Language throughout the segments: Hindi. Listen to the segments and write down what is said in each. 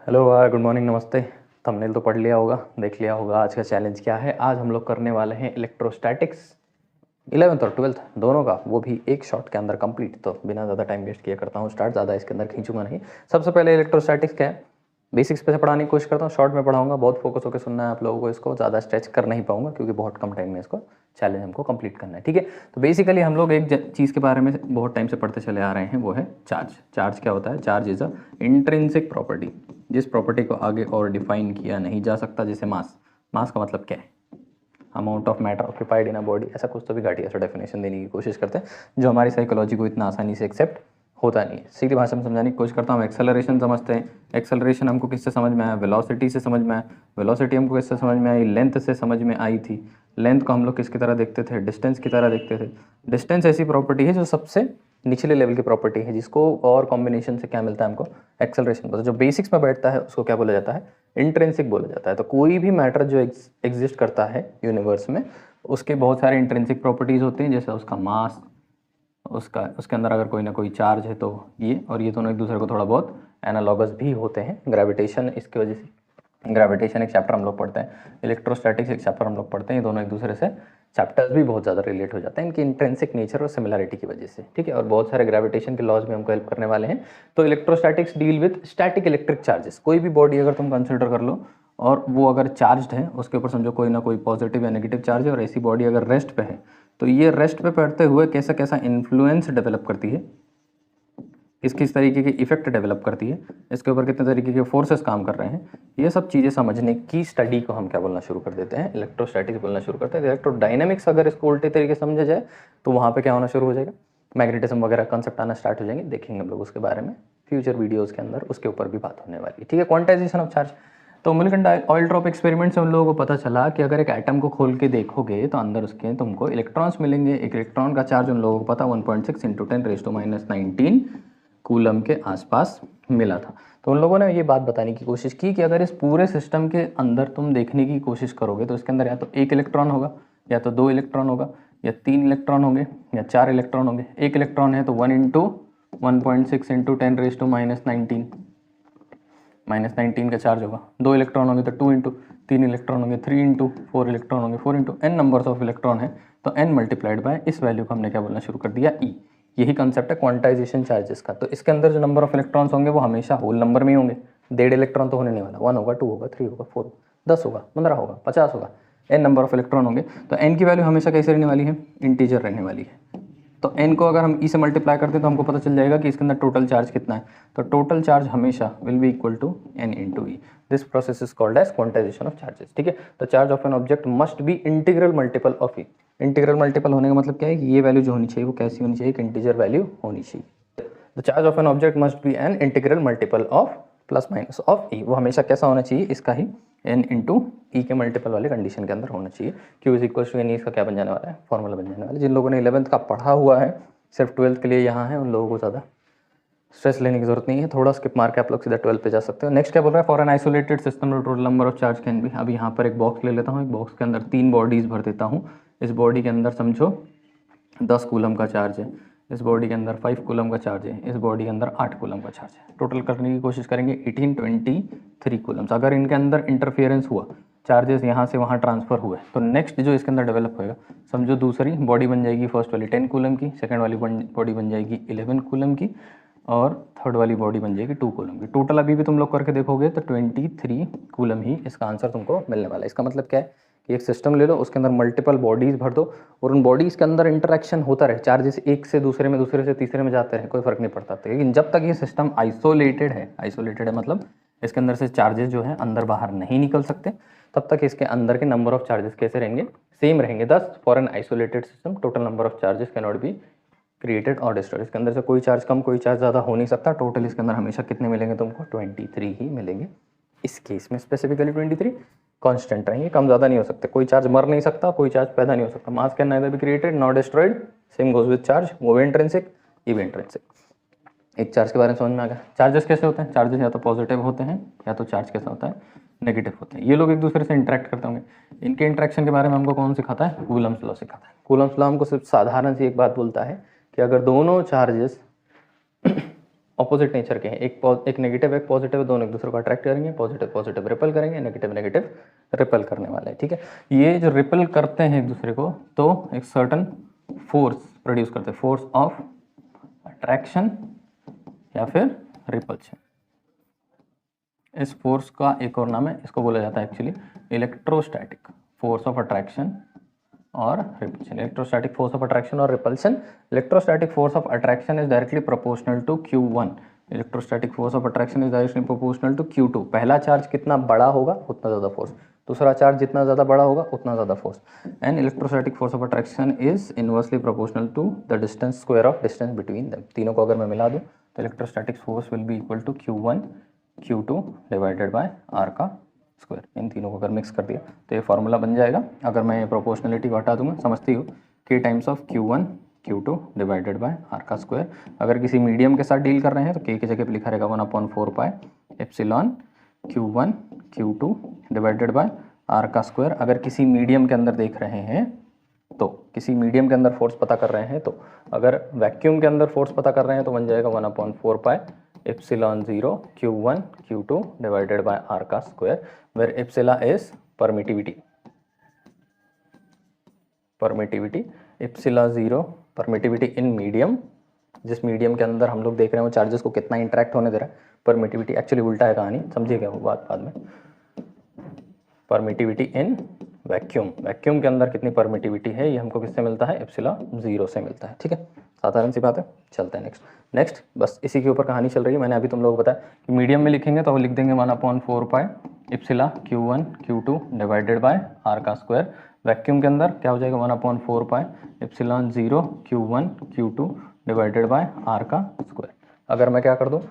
हेलो गुड मॉर्निंग, नमस्ते। थंबनेल तो पढ़ लिया होगा, देख लिया होगा आज का चैलेंज क्या है। आज हम लोग करने वाले हैं इलेक्ट्रोस्टैटिक्स 11th और 12th दोनों का, वो भी एक शॉट के अंदर कंप्लीट। तो बिना ज़्यादा टाइम वेस्ट किए करता हूँ स्टार्ट, ज़्यादा इसके अंदर खींचूंगा नहीं। सबसे पहले इलेक्ट्रोस्टैटिक्स क्या है, बेसिक्स पे से पढ़ाने की कोशिश करता हूँ। शॉर्ट में पढ़ाऊंगा, बहुत फोकस होकर सुनना है आप लोगों को। इसको ज़्यादा स्ट्रेच कर नहीं पाऊंगा क्योंकि बहुत कम टाइम में इसको चैलेंज हमको कंप्लीट करना है, ठीक है। तो बेसिकली हम लोग एक चीज़ के बारे में बहुत टाइम से पढ़ते चले आ रहे हैं, वो है चार्ज। चार्ज क्या होता है? Charge is a intrinsic property, जिस प्रॉपर्टी को आगे और डिफाइन किया नहीं जा सकता, जैसे मास। मास का मतलब क्या है? Amount of matter occupied in a body, ऐसा कुछ तो भी घटिया सा डेफिनेशन देने की कोशिश करते हैं जो हमारी साइकोलॉजी को इतना आसानी से एक्सेप्ट होता नहीं है। सीधी भाषा में समझाने की कोशिश करता हूँ। एक्सेलरेशन समझते हैं। एक्सेलरेशन हमको किससे समझ में आया? वेलोसिटी से समझ में आया। वेलोसिटी हमको किससे समझ में आई? लेंथ से समझ में आई थी। लेंथ को हम लोग किसकी तरह देखते थे? डिस्टेंस की तरह देखते थे। डिस्टेंस ऐसी प्रॉपर्टी है जो सबसे निचले लेवल की प्रॉपर्टी है, जिसको और कॉम्बिनेशन से क्या मिलता है हमको? एक्सेलरेशन। तो जो बेसिक्स में बैठता है उसको क्या बोला जाता है? इंट्रिंसिक बोला जाता है। तो कोई भी मैटर जो एग्जिस्ट करता है यूनिवर्स में, उसके बहुत सारे इंट्रिंसिक प्रॉपर्टीज़ होते हैं, जैसे उसका मास, उसके अंदर अगर कोई ना कोई चार्ज है तो ये और ये दोनों एक दूसरे को थोड़ा बहुत एनालॉगस भी होते हैं। ग्रेविटेशन, इसकी वजह से ग्रेविटेशन एक चैप्टर हम लोग पढ़ते हैं, इलेक्ट्रोस्टैटिक्स एक चैप्टर हम लोग पढ़ते हैं। ये दोनों एक दूसरे से चैप्टर्स भी बहुत ज़्यादा रिलेट हो जाते हैं इनकी इंट्रिंसिक नेचर और सिमिलरिटी की वजह से, ठीक है। और बहुत सारे ग्रेविटेशन के लॉज भी हमको हेल्प करने वाले हैं। तो electrostatics deal with static electric charges. कोई भी बॉडी अगर तुम कंसिडर कर लो और वो अगर चार्ज्ड है, उसके ऊपर समझो कोई ना कोई पॉजिटिव या नेगेटिव चार्ज है, और ऐसी बॉडी अगर रेस्ट पे है, तो ये रेस्ट पे पड़ते हुए कैसा कैसा इन्फ्लुएंस डेवलप करती है, किस किस तरीके के इफेक्ट डेवलप करती है, इसके ऊपर कितने तरीके के फोर्सेस काम कर रहे हैं, ये सब चीज़ें समझने की स्टडी को हम क्या बोलना शुरू कर देते हैं? इलेक्ट्रोस्टैटिक्स बोलना शुरू करते हैं। इलेक्ट्रोडायनेमिक्स अगर इसको उल्टे तरीके से समझा जाए तो वहाँ पे क्या होना शुरू हो जाएगा? मैग्नेटिज्म वगैरह कंसेप्ट आना स्टार्ट हो जाएंगे। देखेंगे हम लोग उसके बारे में फ्यूचर वीडियोज़ के अंदर, उसके ऊपर भी बात होने वाली है, ठीक है। Quantization of charge. तो मिलकंड ऑयल ड्रॉप एक्सपेरिमेंट से उन लोगों को पता चला कि अगर एक एटम को खोल के देखोगे तो अंदर उसके तुमको इलेक्ट्रॉन्स मिलेंगे। एक इलेक्ट्रॉन का चार्ज उन लोगों को पता 1.6 × 10⁻⁹ कूलम के आसपास मिला था। तो उन लोगों ने ये बात बताने की कोशिश की कि अगर इस पूरे सिस्टम के अंदर तुम देखने की कोशिश करोगे तो इसके अंदर या तो एक इलेक्ट्रॉन होगा, या तो दो इलेक्ट्रॉन होगा, या तीन इलेक्ट्रॉन होंगे, या चार इलेक्ट्रॉन होंगे। एक इलेक्ट्रॉन है तो 1 × 1.6 × 10⁻⁹ का चार्ज होगा। दो इलेक्ट्रॉन होंगे तो 2 × तीन इलेक्ट्रॉन होंगे 3 × 4 इलेक्ट्रॉन होंगे 4 × n नंबर्स ऑफ इलेक्ट्रॉन है तो n मल्टीप्लाइड बाय इस वैल्यू को हमने क्या बोलना शुरू कर दिया? E। यही कंसेप्ट है क्वांटाइजेशन चार्जेस का। तो इसके अंदर जो नंबर ऑफ इलेक्ट्रॉन्स होंगे वो हमेशा होल नंबर में ही होंगे। 1.5 इलेक्ट्रॉन तो होने नहीं वाला। 1 होगा, 2 होगा, 3 होगा, 4 10 होगा, 15 होगा, 50 होगा, n नंबर ऑफ इलेक्ट्रॉन होंगे। तो n की वैल्यू हमेशा कैसे रहने वाली है? इंटीजर रहने वाली है। तो n को अगर हम e से मल्टीप्लाई करते हैं तो हमको पता चल जाएगा कि इसके अंदर टोटल चार्ज कितना है। तो टोटल चार्ज हमेशा will be equal to n × e। This process is called as quantisation of charges, ठीक है। तो charge of an object must be integral multiple of e। Integral multiple होने का मतलब क्या है कि ये वैल्यू जो होनी चाहिए वो कैसी होनी चाहिए? एक इंटीजर वैल्यू होनी चाहिए। The charge of an object must be an integral multiple of plus minus of e। वो हमेशा कैसा होना चाहिए? इसका ही n × e के मल्टीपल वाले कंडीशन के अंदर होना चाहिए। q is equal to n, इसका क्या बन जाने वाला है? फॉर्मूला बन जाने वाला है। जिन लोगों ने 11th का पढ़ा हुआ है, सिर्फ 12th के लिए यहाँ है, उन लोगों को ज़्यादा स्ट्रेस लेने की जरूरत नहीं है। थोड़ा स्किप मार के आप लोग सीधा 12 पे जा सकते हो। नेक्स्ट क्या बोल रहा है? For an isolated system total number of charge can be. अब यहाँ पर एक बॉक्स ले लेता हूँ, एक बॉक्स के अंदर 3 बॉडीज़ भर देता हूँ। इस बॉडी के अंदर समझो 10 कूलम का चार्ज है, इस बॉडी के अंदर 5 कूलम का चार्ज है, इस बॉडी के अंदर 8 कूलम का चार्ज है। टोटल करने की कोशिश करेंगे 18 23 कूलम्स। अगर इनके अंदर इंटरफियरेंस हुआ, चार्जेस यहाँ से वहाँ ट्रांसफर हुए, तो नेक्स्ट जो इसके अंदर डेवलप होएगा, समझो दूसरी बॉडी बन जाएगी फर्स्ट वाली 10 कूलम की, सेकंड वाली बॉडी बन जाएगी 11 कूलम की, और थर्ड वाली बॉडी बन जाएगी 2 कूलम की। टोटल अभी भी तुम लोग करके देखोगे तो 23 कूलम ही इसका आंसर तुमको मिलने वाला है। इसका मतलब क्या है कि एक सिस्टम ले लो, उसके अंदर मल्टीपल बॉडीज़ भर दो और उन बॉडीज़ के अंदर इंटरेक्शन होता रहे, चार्जेस एक से दूसरे में, दूसरे से तीसरे में जाते रहे, कोई फर्क नहीं पड़ता। लेकिन जब तक ये सिस्टम आइसोलेटेड है मतलब इसके अंदर से चार्जेस जो है अंदर बाहर नहीं निकल सकते, तब तक इसके अंदर के नंबर ऑफ चार्जेस कैसे रहेंगे? सेम रहेंगे। दस for an isolated system total number of charges can not be created और डिस्ट्रॉयड। इसके अंदर से कोई चार्ज कम कोई चार्ज ज़्यादा हो नहीं सकता। टोटल इसके अंदर हमेशा कितने मिलेंगे तुमको? 23 ही मिलेंगे। इस केस में स्पेसिफिकली 23 कांस्टेंट रहेंगे, कम ज़्यादा नहीं हो सकते। कोई चार्ज मर नहीं सकता, कोई चार्ज पैदा नहीं हो सकता। मास can neither be created not destroyed. Same goes with charge, वो भी इंट्रिंसिक, ये भी इंट्रिंसिक। एक चार्ज के बारे में समझ में आ गया। चार्जेस कैसे होते हैं? चार्जेस या तो पॉजिटिव होते हैं या तो चार्ज कैसा होता है? नेगेटिव होते हैं। ये लोग एक दूसरे से इंटरेक्ट करते होंगे। इनके इंटरेक्शन के बारे में हमको कौन सिखाता है? कूलम्स लॉ सिखाता है। कूलम्स लॉ हमको सिर्फ साधारण सी एक बात बोलता है कि अगर दोनों चार्जेस ऑपोजिट नेचर के हैं, एक नेगेटिव एक पॉजिटिव है, दोनों एक दूसरे को अट्रैक्ट करेंगे, पॉजिटिव पॉजिटिव रिपेल करेंगे, नेगेटिव नेगेटिव रिपेल करने वाले हैं, ठीक है। ये जो रिपेल करते हैं एक दूसरे को तो एक सर्टन फोर्स प्रोड्यूस करते हैं, फोर्स ऑफ अट्रैक्शन या फिर रिपल्शन। इस फोर्स का एक और नाम है, इसको बोला जाता है actually electrostatic force of attraction और repulsion. Electrostatic force of attraction और repulsion, electrostatic force of attraction is directly proportional to Q1, electrostatic force of attraction is directly proportional to Q2। पहला चार्ज कितना बड़ा होगा उतना ज़्यादा फोर्स, दूसरा चार्ज जितना ज़्यादा बड़ा होगा उतना ज़्यादा force. And electrostatic force of attraction is inversely proportional to the distance square of distance between them. तीनों को अगर मैं मिला दूँ तो electrostatic force will be equal to Q1 Q2 divided by R का स्क्वायर। इन तीनों को अगर मिक्स कर दिया तो ये फार्मूला बन जाएगा। अगर मैं प्रोपोर्शनलिटी को हटा दूंगा, समझती हूँ, K times of Q1 Q2 divided by R का स्क्वायर। अगर किसी मीडियम के साथ डील कर रहे हैं तो K की जगह पे लिखा रहेगा 1/4 pi epsilon Q1 Q2 divided by R का स्क्वायर। अगर किसी मीडियम के अंदर देख रहे हैं तो, किसी मीडियम के अंदर फोर्स पता कर रहे हैं तो, अगर वैक्यूम के अंदर फोर्स पता कर रहे हैं तो बन जाएगा 1/4 pi epsilon 0 Q1 Q2 divided by R का square, where epsilon is permittivity, epsilon 0 permittivity in medium, जिस मीडियम के अंदर हम लोग देख रहे हैं वो चार्जेस को कितना इंटरेक्ट होने दे रहा है। परमिटिविटी एक्चुअली उल्टा है कहानी, समझिएगा वो बात बाद में। परमिटिविटी इन वैक्यूम, वैक्यूम के अंदर कितनी परमिटिविटी है ये हमको किससे मिलता है, एप्सिला 0 से मिलता है, ठीक है। साधारण सी बात है, चलते हैं नेक्स्ट बस इसी के ऊपर कहानी चल रही है। मैंने अभी तुम लोगों को बताया कि मीडियम में लिखेंगे तो लिख देंगे 1/4 pi epsilon Q1 Q2 divided by R का स्क्वायर। वैक्यूम के अंदर क्या हो जाएगा 1/4 pi epsilon 0 Q1 Q2 divided by R का स्क्वायर। अगर मैं क्या कर दूँ,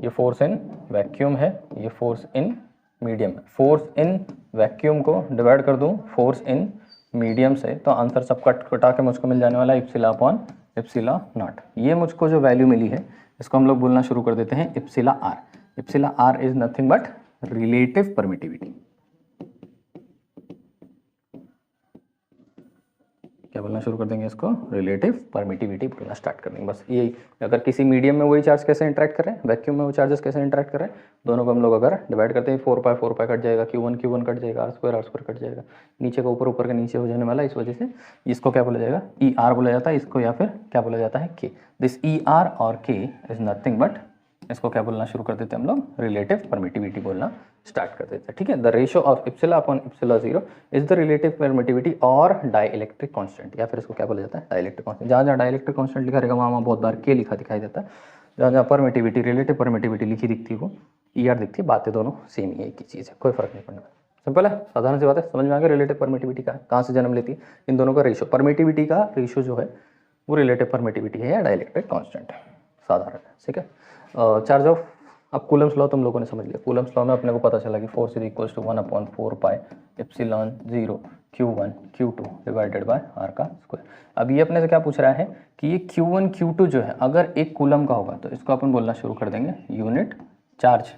ये फोर्स इन वैक्यूम है, ये फोर्स इन मीडियम है, फोर्स इन वैक्यूम को डिवाइड कर दूँ फोर्स इन मीडियम से तो आंसर सब कटा के मुझको मिल जाने वाला है एप्सिला अपॉन एप्सिला नॉट। ये मुझको जो वैल्यू मिली है इसको हम लोग बोलना शुरू कर देते हैं epsilon R. Epsilon R is nothing but relative permittivity. क्या बोलना शुरू कर देंगे इसको, रिलेटिव परमिटिविटी बोलना स्टार्ट कर देंगे। बस यही, अगर किसी मीडियम में वही चार्ज कैसे इंटरेक्ट कर रहे हैं, वैक्यूम में वो चार्जेस कैसे इंटरेक्ट कर रहे हैं, दोनों को हम लोग अगर डिवाइड करते हैं 4 पाई कट जाएगा, Q1 कट जाएगा, R स्क्वायर कट जाएगा, नीचे का ऊपर ऊपर का नीचे हो जाने वाला, इस वजह से इसको क्या बोला जाएगा, ER बोला जाता है इसको, या फिर क्या बोला जाता है K। दिस ER और K इज नथिंग बट, इसको क्या बोलना शुरू कर देते हैं हम लोग, रिलेटिव परमिटिविटी बोलना स्टार्ट कर देते हैं, ठीक है। The ratio of एप्सिला upon एप्सिला 0 is the relative permittivity और डाइलेक्ट्रिक कांस्टेंट, या फिर इसको क्या बोला जाता है, डाइलेक्ट्रिक कांस्टेंट। जहाँ जहाँ डाइलेक्ट्रिक कांस्टेंट लिखा रहेगा वहाँ बहुत बार के लिखा दिखाई देता है। जहाँ जहाँ परमिटिविटी, रिलेटिव परमिटिविटी लिखी दिखती है वो ER दिखती है, बातें दोनों सेम ही एक ही चीज़ है, कोई फर्क नहीं पड़ने वाला। सिंपल है, साधारण सी बात है, समझ में आ गया। रिलेटिव परमिटिविटी का कहाँ से जन्म लेती है, इन दोनों का रेशियो, परमिटिविटी का रेशियो जो है वो रिलेटिव परमिटिविटी है या डाइलेक्ट्रिक कांस्टेंट है, साधारण है, ठीक है। चार्ज ऑफ, अब कूलम्स लॉ तुम लोगों ने समझ लिया। कूलम्स लॉ में अपने को पता चला कि force is equals to 1/4 pi epsilon 0 Q1 Q2 divided by R का स्क्वायर। अब ये अपने से क्या पूछ रहा है कि ये Q1 Q2 जो है अगर 1 कूलम का होगा तो इसको अपन बोलना शुरू कर देंगे यूनिट चार्ज।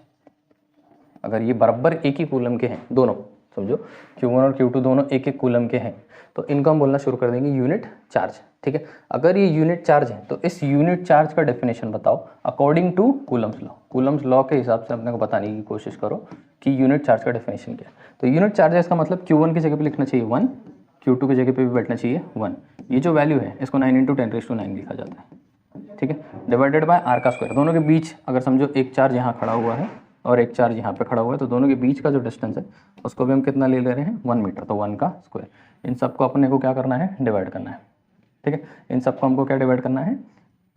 अगर ये बराबर एक ही कूलम के हैं दोनों, समझो Q1 और Q2 दोनों एक एक कूलम के हैं, तो इनको हम बोलना शुरू कर देंगे यूनिट चार्ज, ठीक है। अगर ये यूनिट चार्ज है तो इस यूनिट चार्ज का डेफिनेशन बताओ according to Coulomb's law. Coulomb's law के हिसाब से अपने को बताने की कोशिश करो कि यूनिट चार्ज का डेफिनेशन क्या है। तो यूनिट चार्ज है, इसका मतलब Q1 की जगह पे लिखना चाहिए 1, Q2 की जगह पे भी बैठना चाहिए 1। ये जो वैल्यू है इसको 9 × 10⁹ लिखा जाता है, ठीक है, डिवाइडेड बाय R का स्क्वायर। दोनों के बीच अगर समझो एक चार्ज यहाँ खड़ा हुआ है और एक चार्ज यहाँ पे खड़ा हुआ है, तो दोनों के बीच का जो डिस्टेंस है उसको भी हम कितना ले रहे हैं, 1 मीटर, तो 1 का स्क्वायर। इन सबको अपने को क्या करना है, डिवाइड करना है, ठीक है। इन सबको हमको क्या डिवाइड करना है,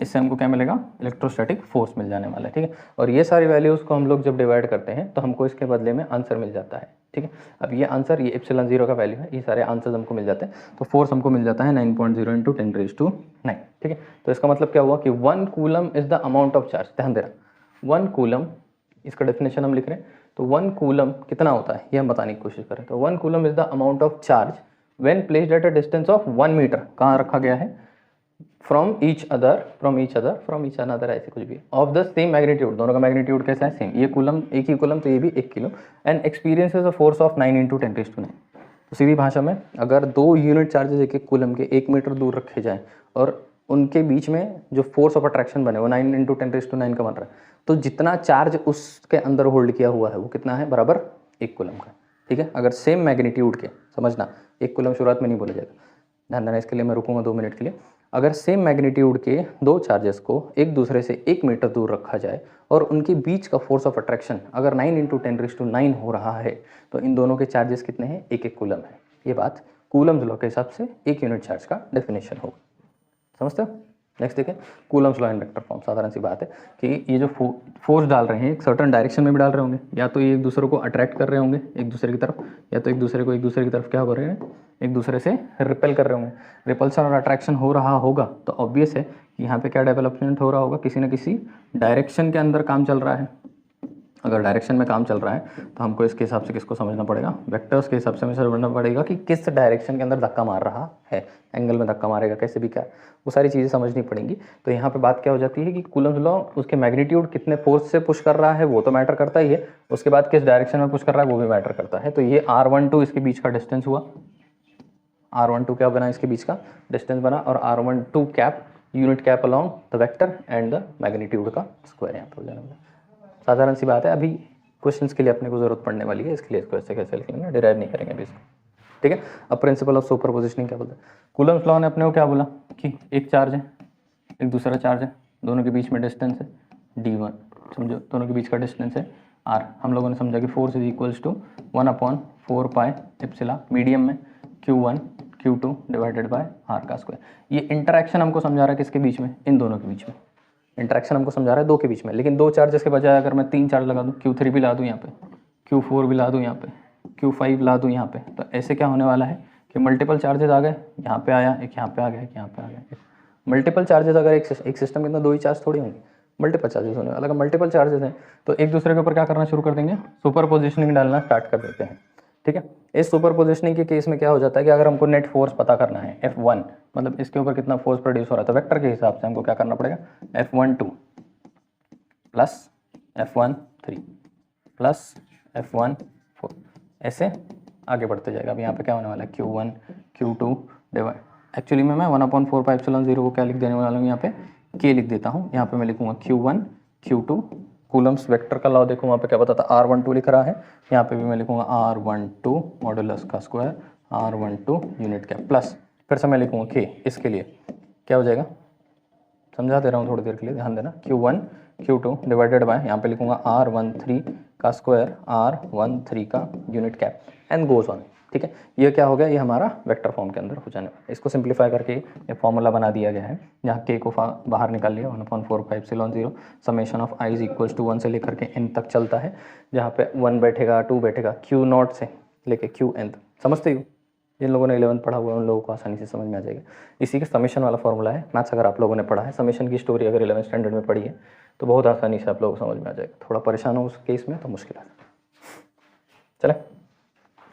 इससे हमको क्या मिलेगा, इलेक्ट्रोस्टैटिक फोर्स मिल जाने वाला है, ठीक है। और ये सारी वैल्यूज़ को हम लोग जब डिवाइड करते हैं तो हमको इसके बदले में आंसर मिल जाता है, ठीक है। अब ये आंसर, ये एप्सिलॉन 0 का वैल्यू है, ये सारे आंसर्स हमको मिल जाते हैं। तो फोर्स हमको मिल जाता है 9.0 × 10⁹ ठीक है। तो इसका मतलब क्या हुआ कि 1 coulomb is the amount of charge. ध्यान देना, 1 कूलम, इसका डेफिनेशन हम लिख रहे हैं, तो 1 कूलम कितना होता है ये हम बताने की कोशिश करें। तो 1 coulomb is the amount of charge when placed at a distance of 1 metre. कहाँ रखा गया है, फ्रॉम ईच अनदर ऐसे कुछ भी, ऑफ द सेम मैग्नीट्यूड। दोनों का मैग्नीट्यूड कैसा है, सेम। ये कूलम, एक ही कूलम, तो ये भी 1 kilo, and experiences a force of 9 × 10⁹ तो सीधी भाषा में अगर 2 यूनिट चार्जेस एक एक कूलम के 1 मीटर दूर रखे जाएं और उनके बीच में जो फोर्स ऑफ अट्रैक्शन बने वो 9 × 10⁹ का बन रहा है। तो जितना चार्ज उसके अंदर होल्ड किया हुआ है वो कितना है, बराबर 1 कूलम का। ठीक है, अगर सेम मैग्नीट्यूड के, समझना 1 कूलम शुरुआत में नहीं बोला जाएगा, ध्यान देना, इसके लिए मैं रुकूंगा 2 मिनट के लिए। अगर सेम मैग्नीट्यूड के दो चार्जेस को एक दूसरे से 1 मीटर दूर रखा जाए और उनके बीच का फोर्स ऑफ अट्रैक्शन अगर 9 × 10⁹ हो रहा है तो इन दोनों के चार्जेस कितने हैं, 1 कूलम है। ये बात कूलम्स लॉ के हिसाब से 1 यूनिट चार्ज का डेफिनेशन होगा, समझते हो। नेक्स्ट देखें, Coulomb's law in vector form. साधारण सी बात है कि ये जो फोर्स डाल रहे हैं एक सर्टन डायरेक्शन में भी डाल रहे होंगे, या तो ये एक दूसरे को अट्रैक्ट कर रहे होंगे एक दूसरे की तरफ, या तो एक दूसरे को एक दूसरे की तरफ क्या कर रहे हैं, एक दूसरे से रिपेल कर रहे होंगे। रिपल्सन और अट्रैक्शन हो रहा होगा तो ऑब्वियस है कि यहाँ पे क्या डेवलपमेंट हो रहा होगा, किसी न किसी डायरेक्शन के अंदर काम चल रहा है। अगर डायरेक्शन में काम चल रहा है तो हमको इसके हिसाब से किसको समझना पड़ेगा, वेक्टर्स के हिसाब से हमें समझना पड़ेगा कि किस डायरेक्शन के अंदर धक्का मार रहा है, एंगल में धक्का मारेगा, कैसे भी, क्या, वो सारी चीज़ें समझनी पड़ेंगी। तो यहाँ पे बात क्या हो जाती है कि कूलम्स लॉ उसके मैग्नीट्यूड कितने फोर्स से पुश कर रहा है वो तो मैटर करता ही है, उसके बाद किस डायरेक्शन में पुश कर रहा है वो भी मैटर करता है। तो ये r12 इसके बीच का डिस्टेंस हुआ, r12 क्या बना, इसके बीच का डिस्टेंस बना, और r12 cap unit cap along the vector and the magnitude का स्क्वायर यहाँ पर हो जाना। साधारण सी बात है, अभी क्वेश्चंस के लिए अपने को जरूरत पड़ने वाली है, इसके लिए इसको ऐसे कैसे लिखेंगे, डिराइव नहीं करेंगे अभी इसको। ठीक है, अब प्रिंसिपल ऑफ सुपरपोजिशनिंग क्या बोलता है, कूलम्स लॉ ने अपने को क्या बोला कि एक चार्ज है एक दूसरा चार्ज है, दोनों के बीच में डिस्टेंस है d1, समझो दोनों के बीच का डिस्टेंस है r। हम लोगों ने समझा कि force is equals to 1/4 pi epsilon, medium में q1 q2 divided by r का स्क्वायर। ये इंटरेक्शन हमको समझा रहा है किसके बीच में, इन दोनों के बीच में। इंटरेक्शन हमको समझा रहा है दो के बीच में, लेकिन दो चार्जेस के बजाय अगर मैं 3 चार्ज लगा दूँ, Q3 भी ला दूँ यहाँ पे, Q4 भी ला दूँ यहाँ पे, Q5 ला दूँ यहाँ पे, तो ऐसे क्या होने वाला है कि मल्टीपल चार्जेस आ गए, यहाँ पे आया, एक यहाँ पे आ गया, एक यहाँ पे आ गया। मल्टीपल चार्जेस अगर एक सिस्टम के अंदर 2 ही चार्ज थोड़ी होंगे, मल्टीपल चार्जेस होने वाले। अगर मल्टीपल चार्जेस हैं तो एक दूसरे के ऊपर क्या करना शुरू कर देंगे, सुपर पोजिशनिंग डालना स्टार्ट कर देते हैं। ठीक है, इस सुपर पोजिशनिंग के केस में क्या हो जाता है कि अगर हमको नेट फोर्स पता करना है F1, मतलब इसके ऊपर कितना फोर्स प्रोड्यूस हो रहा है, तो वेक्टर के हिसाब से हमको क्या करना पड़ेगा, F12 plus F13 plus F14, ऐसे आगे बढ़ते जाएगा। अब यहाँ पे क्या होने वाला है, Q1 Q2 डिवाइड, एक्चुअली में मैं 1/4 पाई एप्सिलॉन 0 को क्या लिख देने वाला हूँ, यहाँ पे K लिख देता हूँ। यहाँ पे मैं लिखूँगा Q1 Q2, कूलम्स वेक्टर का लॉ देखो वहाँ पे क्या पता था, R12 लिख रहा है, यहाँ पे भी मैं लिखूँगा R12 मॉडुलस का square R12 unit cap, plus फिर से मैं लिखूँगा K, इसके लिए क्या हो जाएगा, समझा दे रहा हूँ थोड़ी देर के लिए, ध्यान देना, Q1 Q2 डिवाइडेड बाय, यहाँ पे लिखूँगा R13 का स्क्वायर R13 का unit cap and goes on. ठीक है, ये क्या हो गया, ये हमारा वेक्टर फॉर्म के अंदर हो जाने वाला है। इसको सिंप्लीफाई करके ये फॉर्मूला बना दिया गया है, जहाँ K को बाहर निकाल लिया, 1/4 pi epsilon 0 summation of i is equals to 1 से लेकर के n तक चलता है, जहाँ पे 1 बैठेगा 2 बैठेगा, Q0 से लेके Qn तक। समझते हो, जिन लोगों ने 11th पढ़ा हुआ है उन लोगों को आसानी से समझ में आ जाएगा। इसी के समेशन वाला फॉर्मूला है, मैथ्स अगर आप लोगों ने पढ़ा है, समेशन की स्टोरी अगर 11th स्टैंडर्ड में पढ़ी है तो बहुत आसानी से आप लोगों को समझ में आ जाएगा। थोड़ा परेशान हो उस केस में तो मुश्किल है। चले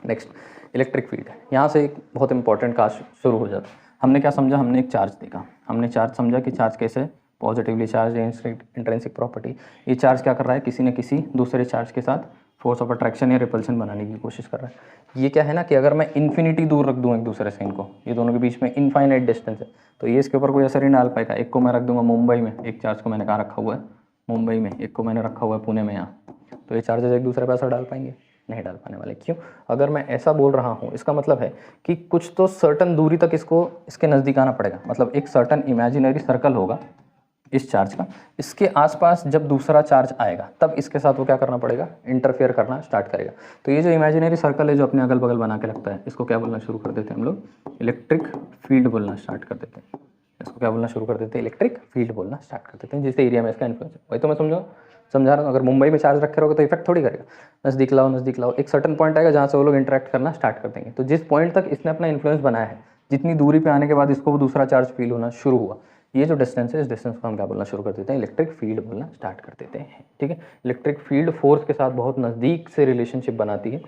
नेक्स्ट, इलेक्ट्रिक फील्ड। यहाँ से एक बहुत इंपॉर्टेंट काज शुरू हो जाता है। हमने क्या समझा, हमने एक चार्ज देखा, हमने चार्ज समझा कि चार्ज कैसे पॉजिटिवली चार्ज इंट्रिंसिक प्रॉपर्टी, ये चार्ज क्या कर रहा है, किसी न किसी दूसरे चार्ज के साथ फोर्स ऑफ अट्रैक्शन या रिपल्शन बनाने की कोशिश कर रहा है। ये क्या है ना कि अगर मैं इन्फिनिटी दूर रख दूँ एक दूसरे से इनको, ये दोनों के बीच में इनफाइनाइट डिस्टेंस है, तो ये इसके ऊपर कोई असर ही ना डाल पाएगा। एक को मैं रख दूंगा मुंबई में, एक चार्ज को मैंने कहाँ रखा हुआ है, मुंबई में, एक को मैंने रखा हुआ है पुणे में, यहाँ, तो ये चार्जेस एक दूसरे पर असर डाल पाएंगे, नहीं डाल पाने वाले। क्यों, अगर मैं ऐसा बोल रहा हूँ इसका मतलब है कि कुछ तो सर्टन दूरी तक इसको इसके नज़दीक आना पड़ेगा, मतलब एक सर्टन इमेजिनरी सर्कल होगा इस चार्ज का, इसके आसपास जब दूसरा चार्ज आएगा तब इसके साथ वो क्या करना पड़ेगा, इंटरफेयर करना स्टार्ट करेगा। तो ये जो इमेजिनरी सर्कल है जो अपने अगल बगल बना के रखता है, इसको क्या बोलना शुरू कर देते हैं हम लोग, इलेक्ट्रिक फील्ड बोलना स्टार्ट कर देते हैं। इसको क्या बोलना शुरू कर देते हैं, इलेक्ट्रिक फील्ड बोलना स्टार्ट कर देते हैं, जिस एरिया में इसका इन्फ्लुएंस है। वही तो मैं समझा रहा हूँ। अगर मुंबई में चार्ज रखे रहोगे तो इफेक्ट थोड़ी करेगा, नज़दीक लाओ, एक सर्टन पॉइंट आएगा जहाँ से वो लोग इंटरेक्ट करना स्टार्ट कर देंगे। तो जिस पॉइंट तक इसने अपना इन्फ्लुएंस बनाया है, जितनी दूरी पे आने के बाद इसको वो दूसरा चार्ज फील होना शुरू हुआ, ये जो डिस्टेंस है, इस डिस्टेंस को हम क्या बोलना शुरू कर देते हैं, इलेक्ट्रिक फील्ड बोलना स्टार्ट कर देते हैं। ठीक है, इलेक्ट्रिक फील्ड फोर्स के साथ बहुत नज़दीक से रिलेशनशिप बनाती है।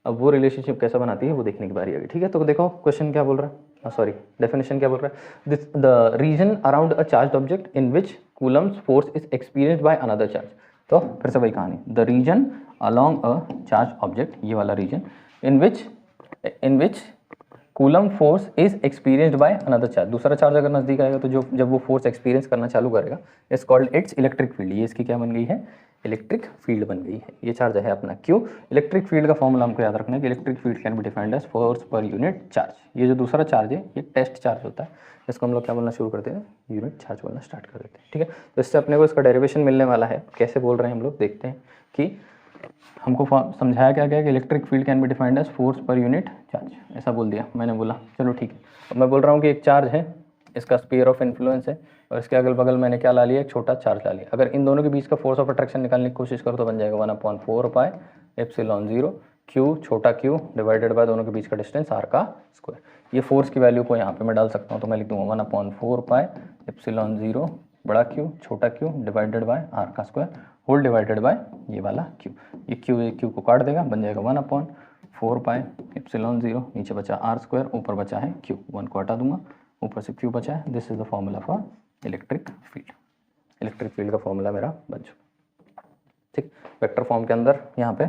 अब वो रिलेशनशिप कैसा बनाती है वो देखने की बारी आ गई। ठीक है, तो देखो क्वेश्चन क्या बोल रहा है, सॉरी डेफिनेशन क्या बोल रहा है, this the region around a charge object in which Coulomb's force is experienced by another charge. तो फिर से वही कहानी, the region along a charge object, ये वाला region, in which coulomb force is experienced by another charge, दूसरा चार्ज अगर नजदीक आएगा तो जो जब वो फोर्स एक्सपीरियंस करना चालू करेगा is called its electric field, ये इसकी क्या बन गई है, इलेक्ट्रिक फील्ड बन गई है। ये चार्ज है अपना क्यू। इलेक्ट्रिक फील्ड का फॉर्मूला हमको याद रखना है कि electric field can be defined as force per unit charge. ये जो दूसरा चार्ज है ये टेस्ट चार्ज होता है, इसको हम लोग क्या बोलना शुरू करते हैं, यूनिट चार्ज बोलना स्टार्ट कर देते हैं। ठीक है, तो इससे अपने को इसका डेरिवेशन मिलने वाला है। कैसे बोल रहे हैं हम लोग, देखते हैं कि हमको समझाया क्या गया कि electric field can be defined as force per unit charge, ऐसा बोल दिया मैंने, बोला चलो ठीक है। अब मैं बोल रहा हूँ कि एक चार्ज है, इसका स्फीयर ऑफ इन्फ्लुएंस है और इसके अगल बगल मैंने क्या ला लिया, एक छोटा चार्ज ला लिया। अगर इन दोनों के बीच का फोर्स ऑफ अट्रैक्शन निकालने की कोशिश करो तो बन जाएगा 1/4 पाई एप्सिलॉन 0 क्यू, छोटा क्यू डिवाइडेड बाय दोनों के बीच का डिस्टेंस आर का स्क्वायर। ये फोर्स की वैल्यू को यहाँ पे मैं डाल सकता हूँ, तो मैं लिख दूंगा 1/4 पाई एप्सिलॉन 0 बड़ा क्यू छोटा क्यू डिवाइडेड बाय आर का स्क्वायर होल डिवाइडेड बाय ये वाला क्यू। ये क्यू को काट देगा, बन जाएगा 1/4 पाई एप्सिलॉन 0, नीचे बचा आर स्क्वायर, ऊपर बचा है क्यू, 1 को हटा दूंगा, ऊपर से क्यू बचा है। This is the formula for electric field. Electric field का फॉर्मूला मेरा बन चुका। ठीक, वेक्टर फॉर्म के अंदर यहाँ पे